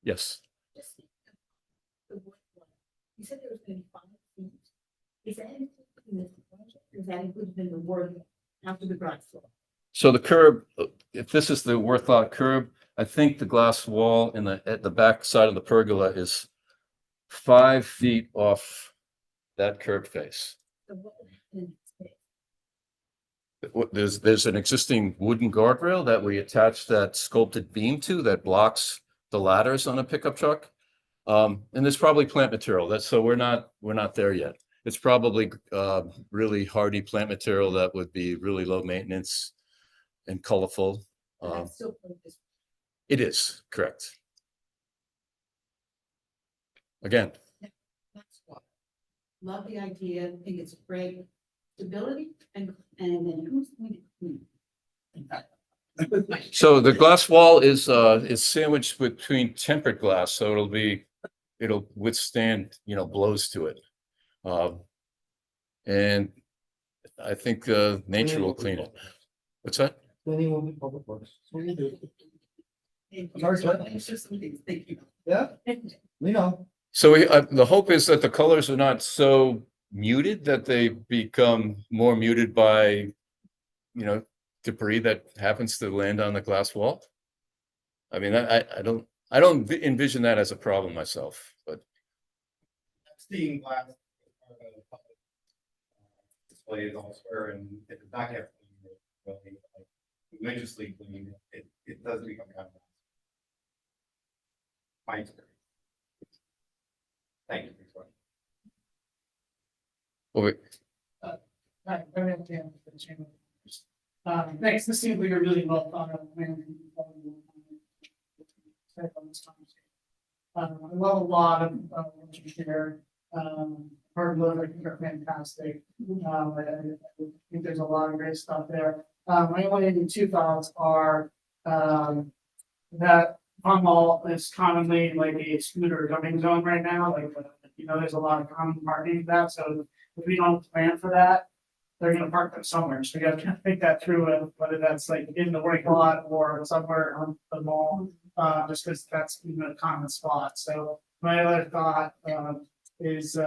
Yes. You said there was going to be 5 feet. Is that included in this project? Is that included in the word after the ground floor? So the curb, if this is the Worth lot curb, I think the glass wall at the back side of the pergola is 5 feet off that curb face. So what would happen in that space? There's an existing wooden guardrail that we attach that sculpted beam to that blocks the ladders on a pickup truck. And there's probably plant material so we're not there yet. It's probably really hardy plant material that would be really low maintenance and colorful. But that's still part of this. It is correct. Again, That's what. Love the idea. Think it's great. stability and then who's going to clean? So the glass wall is sandwiched between tempered glass, so it'll withstand, blows to it. And I think, nature will clean it. What's that? Cleaning will be public works. Thank you. Sorry, sir. It's just something to think about. Yeah, we know. So the hope is that the colors are not so muted that they become more muted by, debris that happens to land on the glass wall. I mean, I don't envision that as a problem myself, but Seeing glass as part of the public displays elsewhere, and if it's not kept clean, really, like, religiously clean, it does become kind of. My experience. Thank you for your question. oh, wait, Hi, very much, Dan, for the chamber. Thanks, this seems like a really well thought out plan. I love a lot of what you share. Hard look, I think are fantastic. I think there's a lot of great stuff there. My only two thoughts are, that Vaughan Mall is commonly like a scooter dumping zone right now, like, there's a lot of common parking for that, so if we don't plan for that, they're gonna park them somewhere, so we gotta kind of think that through, whether that's like in the working lot or somewhere on the mall, just because that's a common spot. So my other thought, is,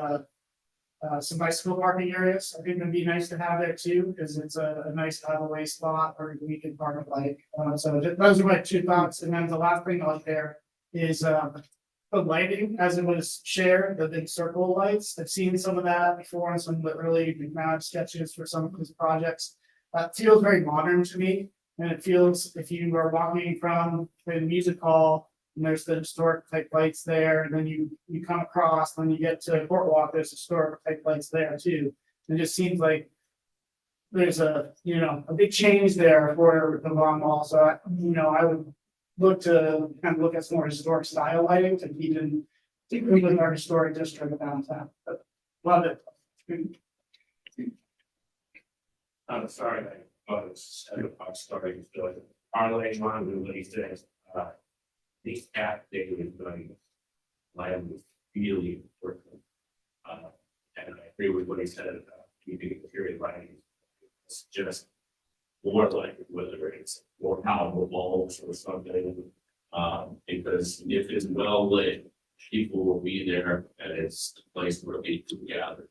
some bicycle parking areas. I think it'd be nice to have there too, because it's a nice out of the way spot where we can park a bike. So those are my two thoughts. And then the last thing out there is the lighting, as it was shared, the big circle lights. I've seen some of that before in some of the early map sketches for some of these projects. That feels very modern to me, and it feels, if you are walking from the music hall, and there's the historic type lights there, and then you come across, when you get to Boardwalk, there's historic type lights there too. It just seems like there's a big change there for the Vaughan Mall, so I would look to kind of look at some more historic style lighting to keep in, particularly with our historic district downtown. But love it. I'm sorry, I was at a story, so parlay on with what he says, these cat thing is going, land was really important. And I agree with what he said about keeping the period lighting. It's just more like whether it's more powerful bulbs or something. Because if it's well lit, people will be there and it's the place where people gather.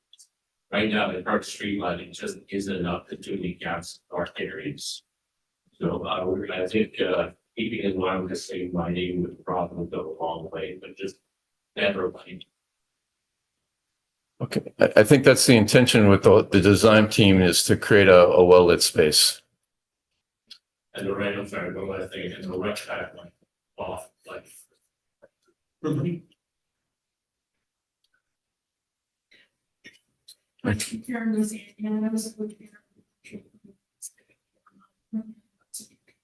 Right now, the current street lighting just isn't enough to do the gaps in dark areas. So I think keeping in line with the same lighting would probably go a long way, but just better lighting. okay. I think that's the intention with the design team, is to create a well-lit space. And the right, I'm sorry, the last thing, and the right side like off, like. Karen was, and I was with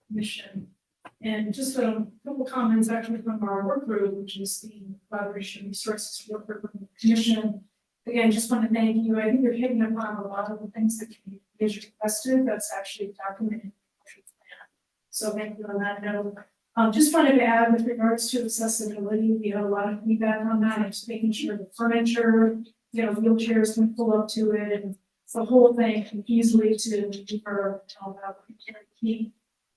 Commission. And just a couple comments actually from our work group, which is the collaboration resources work group from the Commission. Again, just want to thank you. I think you're hitting upon a lot of the things that can be requested. That's actually documented in the plan. So thank you on that note. Just wanted to add with regards to accessibility, we have a lot of feedback on that. Just making sure the furniture, wheelchairs can pull up to it, and the whole thing can easily to deeper keep.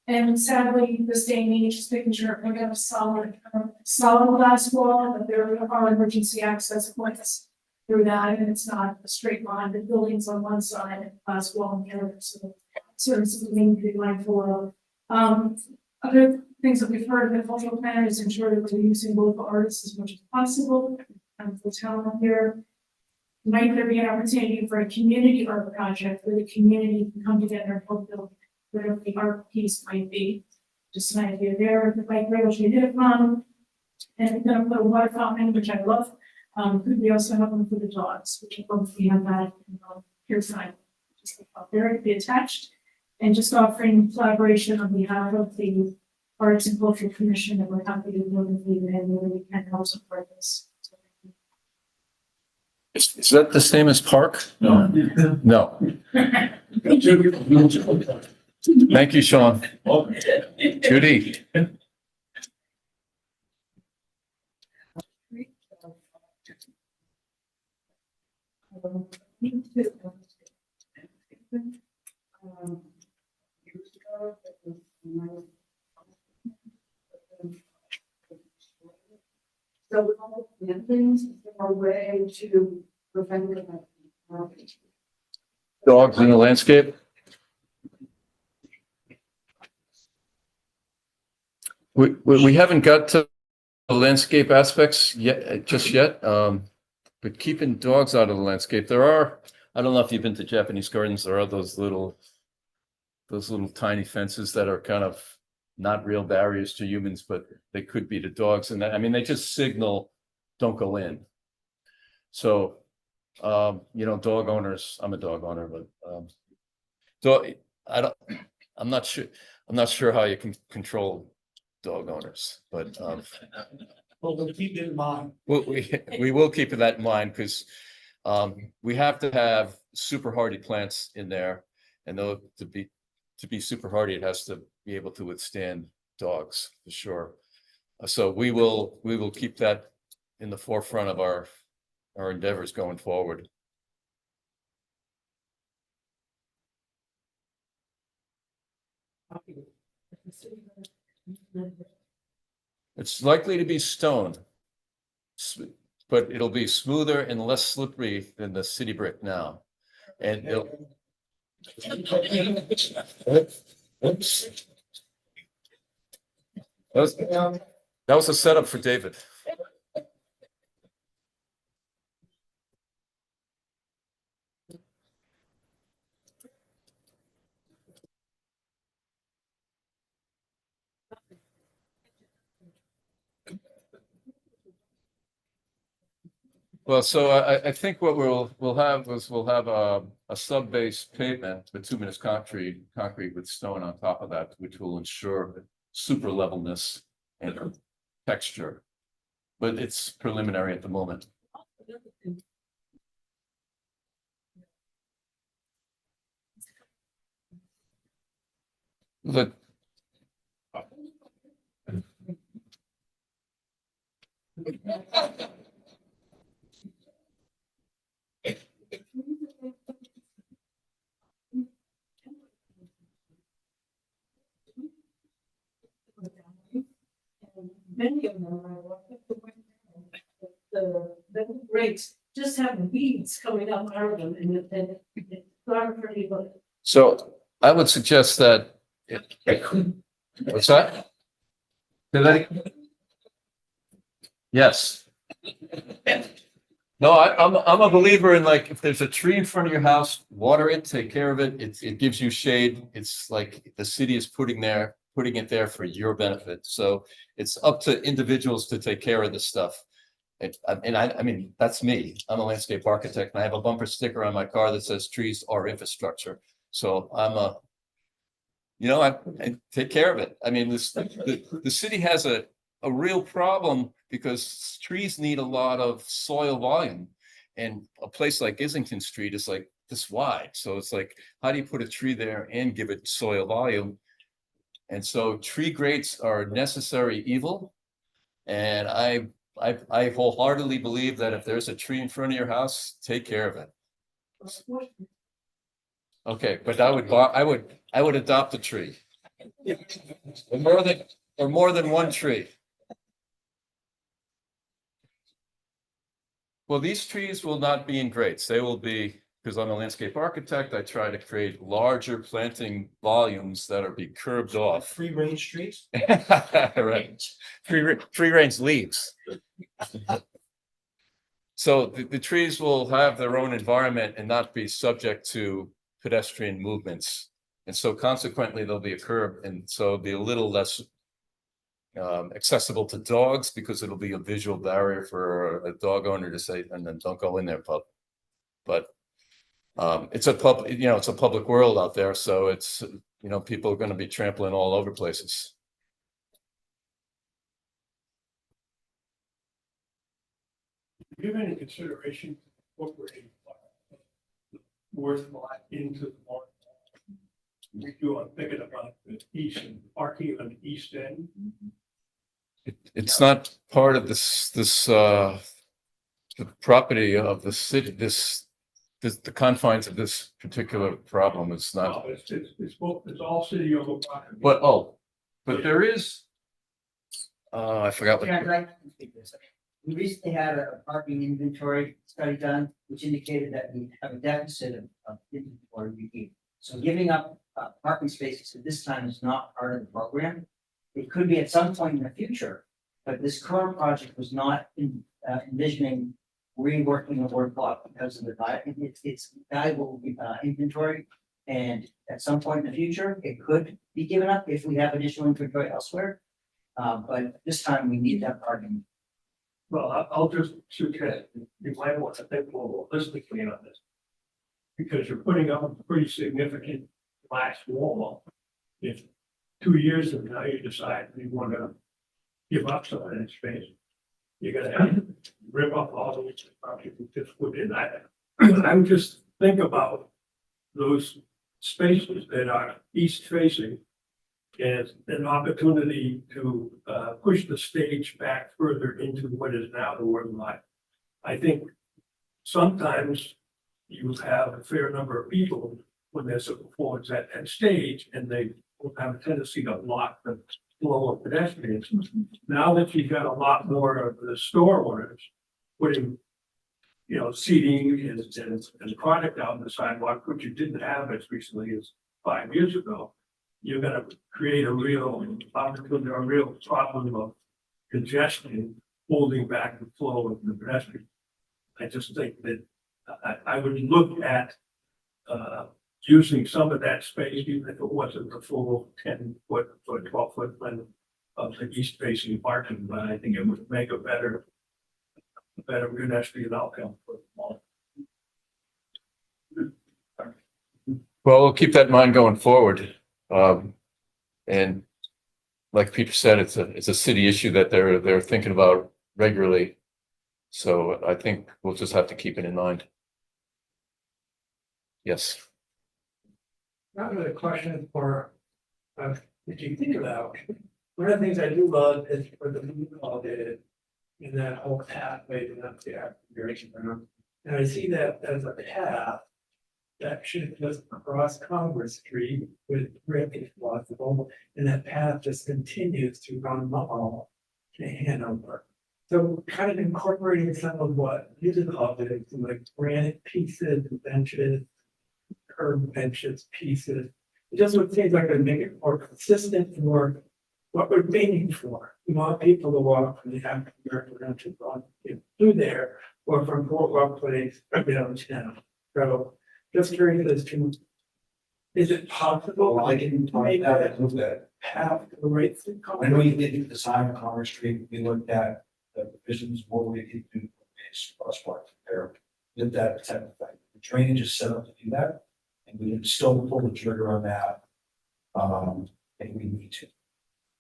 And sadly, this day and age, just making sure we got a solid glass wall, but there are emergency access points through that, and it's not a straight line. The building's on one side and glass wall on the other, so something to be mindful of. Other things that we've heard in the cultural plan is ensure that we're using local artists as much as possible. And the talent here. Might there be an opportunity for a community art project where the community can come together and help build whatever the art piece might be? Just an idea there. The bike rails we did it from, and we're gonna put a water fountain, which I love. Could we also have them for the dogs, which I hope we have that here side. Just up there to be attached, and just offering collaboration on behalf of the Arts and Cultural Commission that we're happy to do with you and where we can help support this. Is that the same as park? No. No. Thank you, Sean. Judy. So with all the plantings, is there a way to prevent that? Dogs in the landscape? We haven't got to the landscape aspects yet, just yet. But keeping dogs out of the landscape, there are, I don't know if you've been to Japanese gardens, there are those little tiny fences that are kind of not real barriers to humans, but they could be to dogs. And I mean, they just signal, don't go in. So, dog owners, I'm a dog owner, but, I'm not sure how you can control dog owners, but, Well, we'll keep it in mind. we will keep that in mind because, we have to have super hardy plants in there. And though to be super hardy, it has to be able to withstand dogs for sure. So we will keep that in the forefront of our endeavors going forward. It's likely to be stone, but it'll be smoother and less slippery than the city brick now. And it'll. Oops. That was a setup for David. Well, so I think what we'll have a sub-base pavement, bituminous concrete with stone on top of that, which will ensure super levelness and texture. But it's preliminary at the moment. But Many of them are the grapes just have weeds coming up out of them and it's not pretty good. so I would suggest that. What's that? Say that again? Yes. No, I'm a believer in, like, if there's a tree in front of your house, water it, take care of it. It gives you shade. It's like the city is putting it there for your benefit. So it's up to individuals to take care of this stuff. I mean, that's me. I'm a landscape architect and I have a bumper sticker on my car that says trees are infrastructure. So I take care of it. I mean, the city has a real problem because trees need a lot of soil volume. And a place like Islington Street is like this wide. So it's like, how do you put a tree there and give it soil volume? And so tree grates are a necessary evil. And I wholeheartedly believe that if there's a tree in front of your house, take care of it. Okay, but I would adopt a tree. Or more than one tree. Well, these trees will not be in grates. They will be, because I'm a landscape architect, I try to create larger planting volumes that are be curbed off. Free range trees? Right. Free range leaves. So the trees will have their own environment and not be subject to pedestrian movements. And so consequently, there'll be a curb, and so it'll be a little less accessible to dogs because it'll be a visual barrier for a dog owner to say, and then don't go in there, pup. But it's a public world out there, so it's, people are going to be trampling all over places. Do you have any consideration incorporating worth lot into the market. We do, I'm thinking about the east and parking on the east end. It's not part of the property of the city, the confines of this particular problem is not, Well, it's all city owned property. but there is. I forgot Yeah, I'd what, like to speak this. We recently had a parking inventory study done, which indicated that we have a deficit of inventory we need. So giving up parking spaces at this time is not part of the program. It could be at some point in the future, but this current project was not envisioning reworking the word block because of it's valuable inventory. And at some point in the future, it could be given up if we have additional inventory elsewhere. But this time we need that parking. Well, I'll just suggest you might want to think more holistically on this. Because you're putting up a pretty significant glass wall. If 2 years from now you decide you want to give up some of that space, you're gonna have to rip up all the property you just put in. I would just think about those spaces that are east facing as an opportunity to push the stage back further into what is now the work lot. I think sometimes you have a fair number of people when there's a performance at that stage, and they will have a tendency to block the flow of pedestrians. Now that you've got a lot more of the store owners putting, seating and product out on the sidewalk, which you didn't have as recently as 5 years ago, you're gonna create a real opportunity, a real problem of congestion holding back the flow of the pedestrians. I just think that I would look at using some of that space, even if it wasn't the full 10-foot or 12-foot length of the east facing parking, but I think it would make a better pedestrian outcome for the mall. well, we'll keep that in mind going forward. And like Peter said, it's a city issue that they're thinking about regularly. So I think we'll just have to keep it in mind. Yes. Not really a question for, did you think about, one of the things I do love is for the movie all did in that whole pathway to up there. And I see that as a path that should just cross Congress Street with brick if possible, and that path just continues through Vaughan Mall to Hanover. So kind of incorporating some of what music hall did, some like granite pieces, benches, curb benches, pieces. It just would seem like it'd make it more consistent and more what we're aiming for. We want people to walk from the African American to through there, or from Fort Walk Place, downtown. So just curious as to, is it possible? Well, I didn't to make talk that about that. path to the right through When we did the design of Commerce Street, we looked at the visions, what we could do for base crosswalk there. Did that type of thing. The drainage is set up to do that, and we can still pull the trigger on that. If we need to.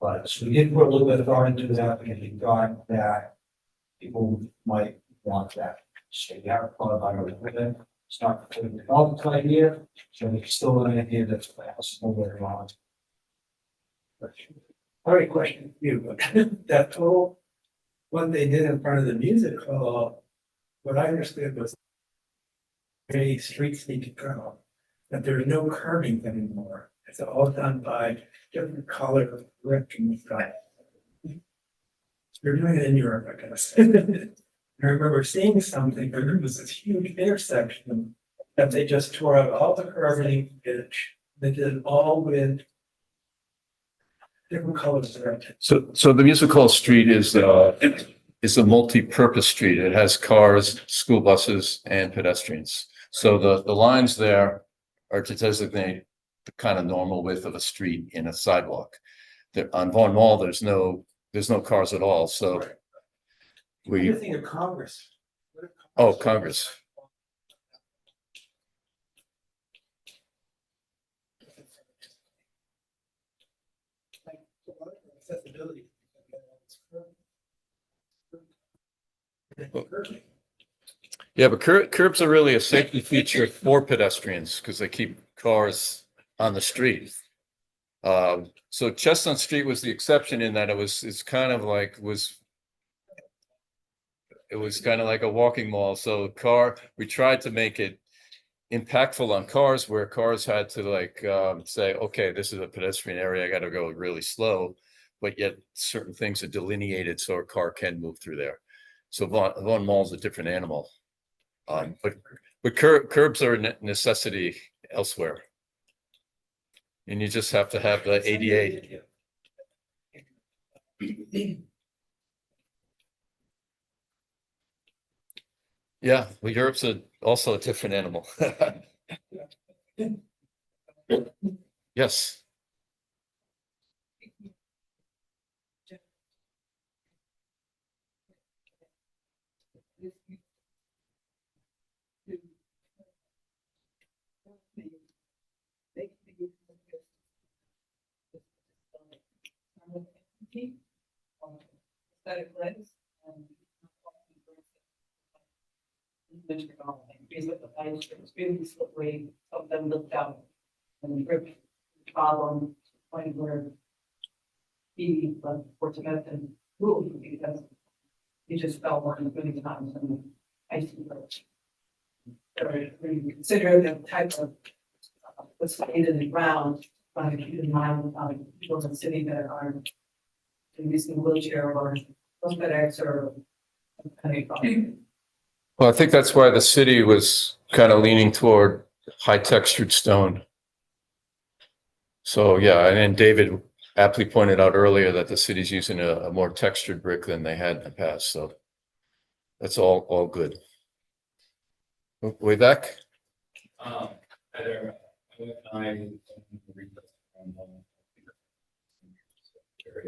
But so we did put a little bit of thought into that, because we thought that people might want that. So we haven't thought about it with it. It's not a development idea, so it's still an idea that's possible later on. All right, question for you, but that total, what they did in front of the music hall, what I understood was a streets need to go, that there's no curbing anymore. It's all done by different color brick and stuff. They're doing it in Europe, I guess. I remember seeing something, where there was this huge intersection that they just tore out all the curbing, they did it all with different colors. So the Music Hall Street is a multi-purpose street. It has cars, school buses, and pedestrians. So the lines there are to designate the kind of normal width of a street in a sidewalk. On Vaughan Mall, there's no cars at all. So What do you think of Congress? Congress. Yeah, but curbs are really a safety feature for pedestrians because they keep cars on the street. So Chestnut Street was the exception in that it's kind of like it was kind of like a walking mall. So we tried to make it impactful on cars where cars had to like say, okay, this is a pedestrian area, I got to go really slow, but yet certain things are delineated so a car can move through there. So Vaughan Mall is a different animal. But curbs are a necessity elsewhere. And you just have to have the ADA. Yeah, well, Europe's also a different animal. Yes. Really slippery of them looked out and rip problem point where he for to and moved because he just fell one really times and I see when you consider the type of what's laid in the ground, but keep in mind people in the city that are using wheelchair or FedEx or Well, I think that's why the city was kind of leaning toward high textured stone. So, yeah, and then David aptly pointed out earlier that the city's using a more textured brick than they had in the past, so that's all good. Way back? Very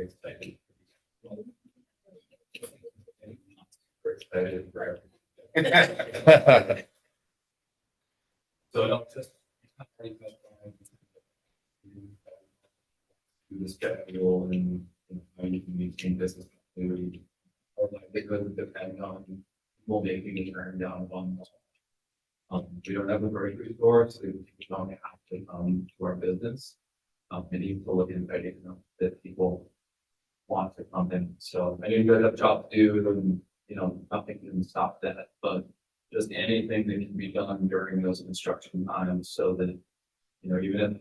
excited. We're excited for everything. So I'll just do the schedule and how you can maintain business continuity. Or likelihood depending on people making a turn down one. We don't have a grocery store, so people don't have to come to our business. And even to look inviting that people want to come in. So I know you guys have a job to do, and nothing can stop that, but just anything that can be done during those construction times so that, even if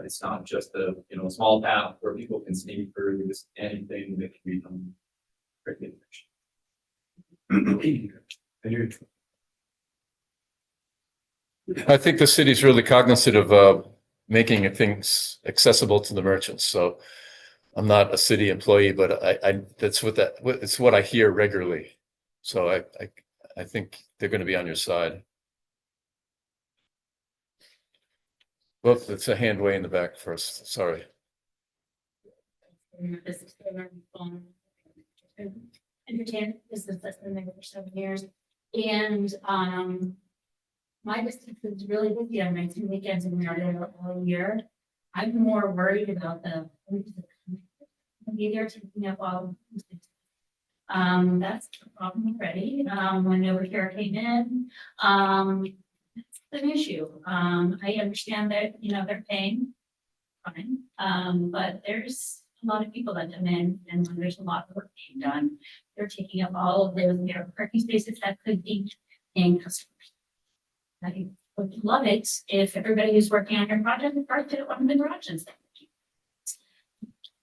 it's not just a, small path where people can sneak through, just anything that can be done. I think the city's really cognizant of making things accessible to the merchants. So I'm not a city employee, but it's what I hear regularly. So I think they're going to be on your side. Well, it's a hand way in the back first. Sorry. Entertainment business that's been there for 7 years. And my business is really busy on nights and weekends and we are there all year. I'm more worried about the they're taking up all that's the problem already. When Novacare came in, it's an issue. I understand that they're paying fine, but there's a lot of people that come in and when there's a lot of work being done, they're taking up all of those parking spaces that could be paying customers. I would love it if everybody who's working on your project parked at one of the garages.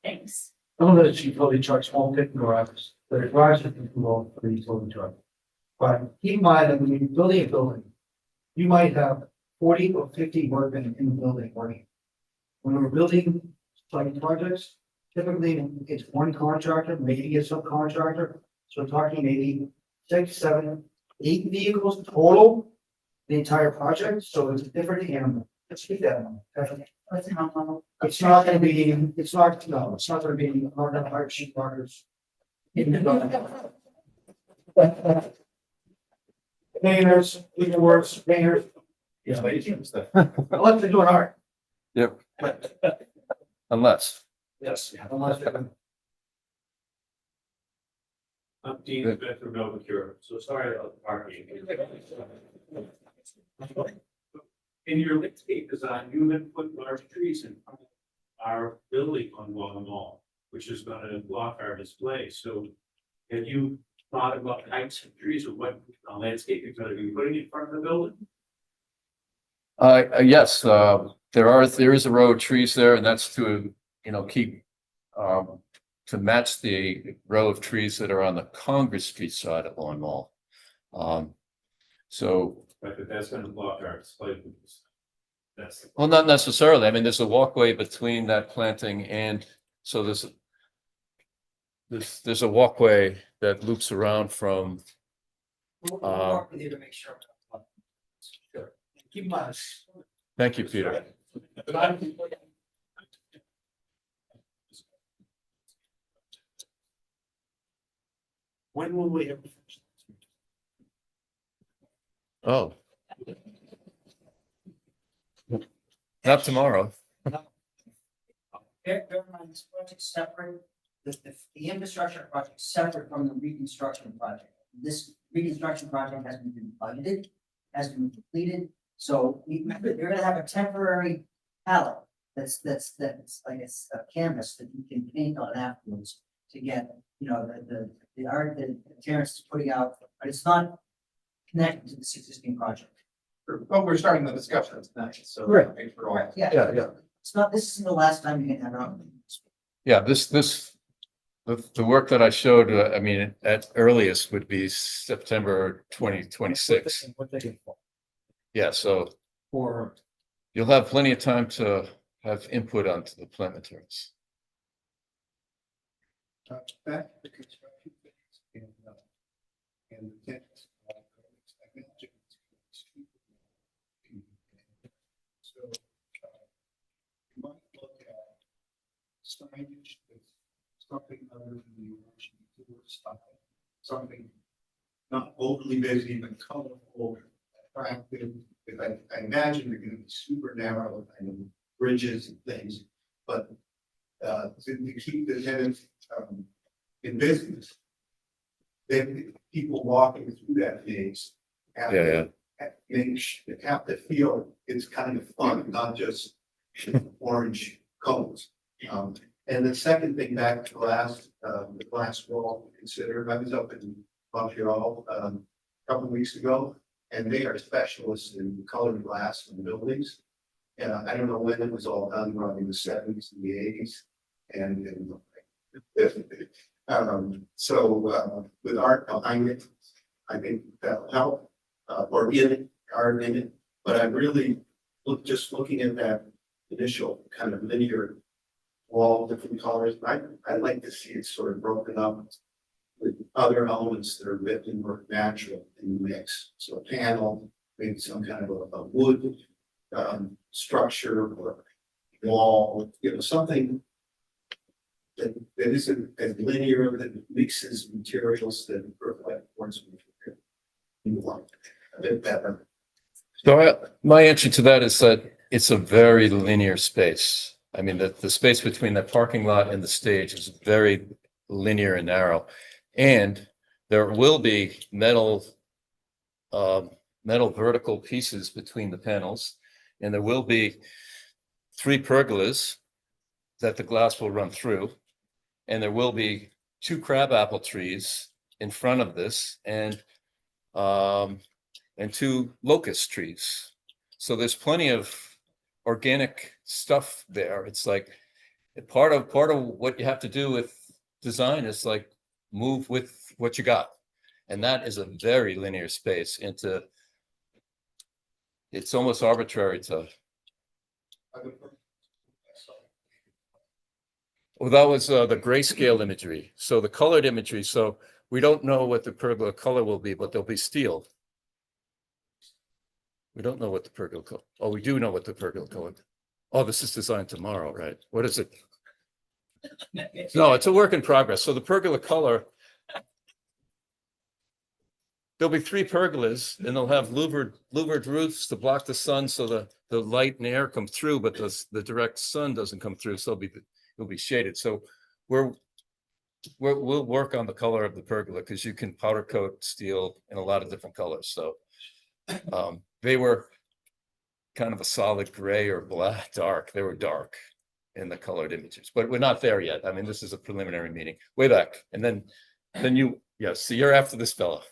Thanks. I don't know that you probably charge small picking garages, but a garage is low for the utility truck. But keep in mind that when you're building a building, you might have 40 or 50 workmen in the building working. When we're building site projects, typically it's one contractor, maybe a subcontractor. So we're talking maybe 6, 7, 8 vehicles total, the entire project. So it's a different animal. Let's keep that in mind. It's not gonna be, it's not gonna be, I'm not gonna hire sheep farmers. Painters, legal works, painters. Yeah. Unless they're doing art. Yep. Unless. Yes. Unless they're. I'm Dean Smith from Nova Cure, so sorry about the parking. In your landscape design, you have put large trees in front of our building on Vaughan Mall, which is gonna block our display, so have you thought about types of trees or what landscape you're gonna be putting in front of the building? Yes, there is a row of trees there, and that's to, keep, to match the row of trees that are on the Congress Street side at Lawn Mall. So, Right, but that's gonna block our display. That's. well, not necessarily. I mean, there's a walkway between that planting and, so there's a walkway that loops around from, We'll work with you to make sure. Sure. Keep in mind. thank you, Peter. When will we have? Oh. Not tomorrow. Bear in mind, this project's separate, the infrastructure project is separate from the reconstruction project. This reconstruction project hasn't been budgeted, hasn't been completed, so you're gonna have a temporary palette that's like it's a canvas that you can paint on afterwards to get, the art that Terrence is putting out, but it's not connected to this existing project. But we're starting the discussion tonight, so. Right. thanks for all. Yeah. This isn't the last time you can have it on. Yeah, the work that I showed, I mean, at earliest would be September 2026. Yeah, so Or you'll have plenty of time to have input onto the plant materials. Back to the construction phase and the tent. I mentioned. So, you might look at signage that's something other than the original tour style, something not overly busy, but colorful, attractive. Because I imagine they're gonna be super narrow and bridges and things, but to keep the tenants in business. Then people walking through that phase. Have to- have to feel it's kind of fun, not just orange cones. And the second thing, back to the glass wall, consider, I was up in Montreal, a couple of weeks ago. And they are specialists in colored glass in buildings. And I don't know when it was all done, probably in the 70s and the 80s. So with art behind it, I think that'll help, or in it, art in it. But I'm really just looking at that initial kind of linear wall, different colors. I'd like to see it sort of broken up with other elements that are a bit more natural in the mix. So a panel, maybe some kind of a wood structure or wall, something that isn't as linear, that mixes materials that reflect words a bit better. So my answer to that is that it's a very linear space. I mean, the space between the parking lot and the stage is very linear and narrow. And there will be metal vertical pieces between the panels. And there will be 3 pergolas that the glass will run through. And there will be 2 crabapple trees in front of this and 2 locust trees. So there's plenty of organic stuff there. It's like part of what you have to do with design is like move with what you got. And that is a very linear space into, it's almost arbitrary to. Well, that was the grayscale imagery. So the colored imagery. So we don't know what the pergola color will be, but there'll be steel. We don't know what the pergola color. Oh, we do know what the pergola color. Oh, this is designed tomorrow, right? What is it? No, it's a work in progress. So the pergola color. There'll be 3 pergolas and they'll have louvered roofs to block the sun so the light and air come through, but the direct sun doesn't come through. So it'll be shaded. So we're we'll work on the color of the pergola because you can powder coat steel in a lot of different colors, so. They were kind of a solid gray or black, dark. They were dark in the colored images, but we're not there yet. I mean, this is a preliminary meeting, way back. And then you, yes, so you're after this fellow.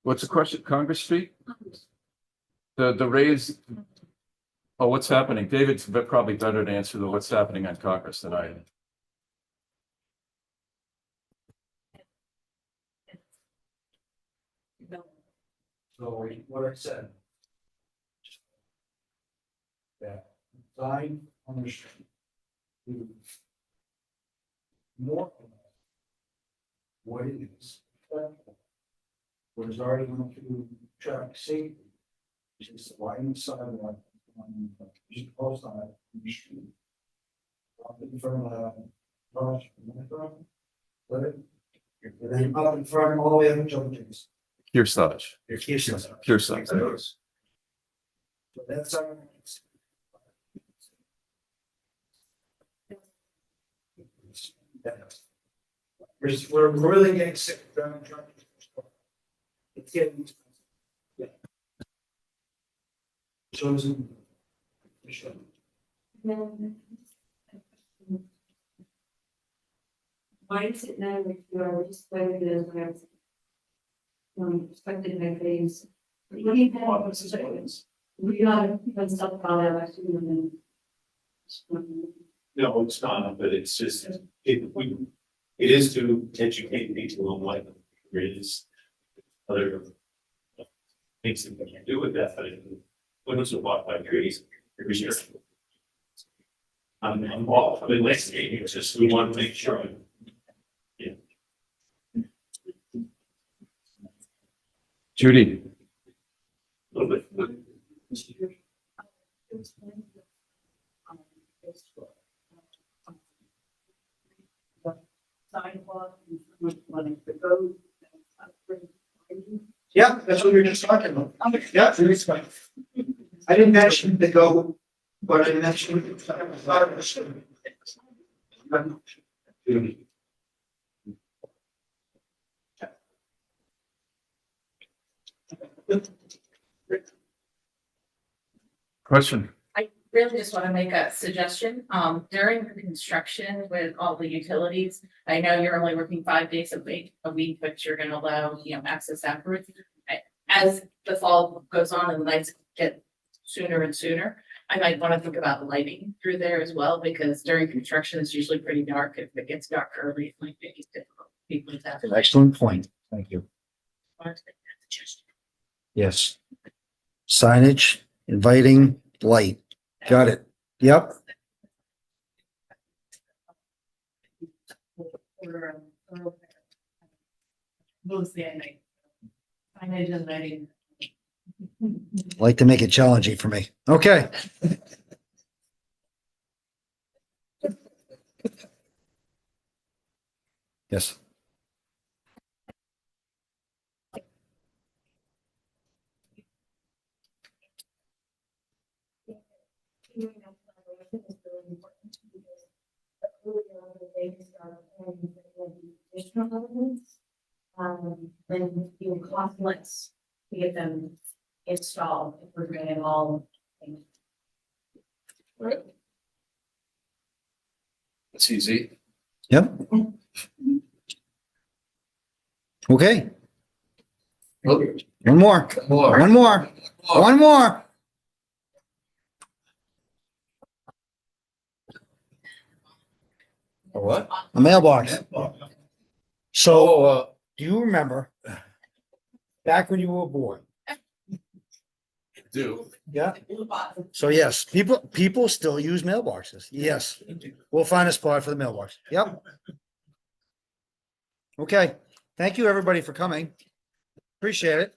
What's the question? Congress Street? The raise. Oh, what's happening? David's probably better to answer the what's happening on Congress than I am. So what I said. That sign on the street. More. What it is. What is already going to traffic safety. Which is widen the sidewalk. Just post on the street. In front of let it. And then up in front all the way up to Jones. Kearsarge. Kearsarge. So that's our. We're really getting sick. It's getting. Yeah. Chosen. Why is it now if you are just waiting as I was expected my face? We gotta put stuff on it, actually. No, it's not, but it's just, it is to educate people on what there is other things that we can do with that, but when it's a walk by trees, every year. I'm all, the landscape, it's just, we want to make sure. Yeah. Judy. A little bit. Sidewalk, running the road. Yeah, that's what we were just talking about. Yeah, it's fine. I didn't mention the go, but I mentioned. Question. I really just want to make a suggestion, during the construction with all the utilities, I know you're only working 5 days a week, but you're gonna allow, access afterwards. As the fall goes on and the nights get sooner and sooner, I might want to think about lighting through there as well, because during construction, it's usually pretty dark. If it gets dark early, it might be difficult. People to have. Excellent point. Thank you. Yes. Signage, inviting, light. Got it. Yep. Mostly at night. Signage and lighting. Like to make it challenging for me. Okay. Yes. Then you cost less to get them installed if we're doing it all. It's easy. Yep. Okay. One more. One more. One more. A what? A mailbox. So, Oh, do you remember back when you were born? do. Yeah. So yes, people still use mailboxes. Yes. We'll find a spot for the mailbox. Yep. Okay. Thank you, everybody, for coming. Appreciate it.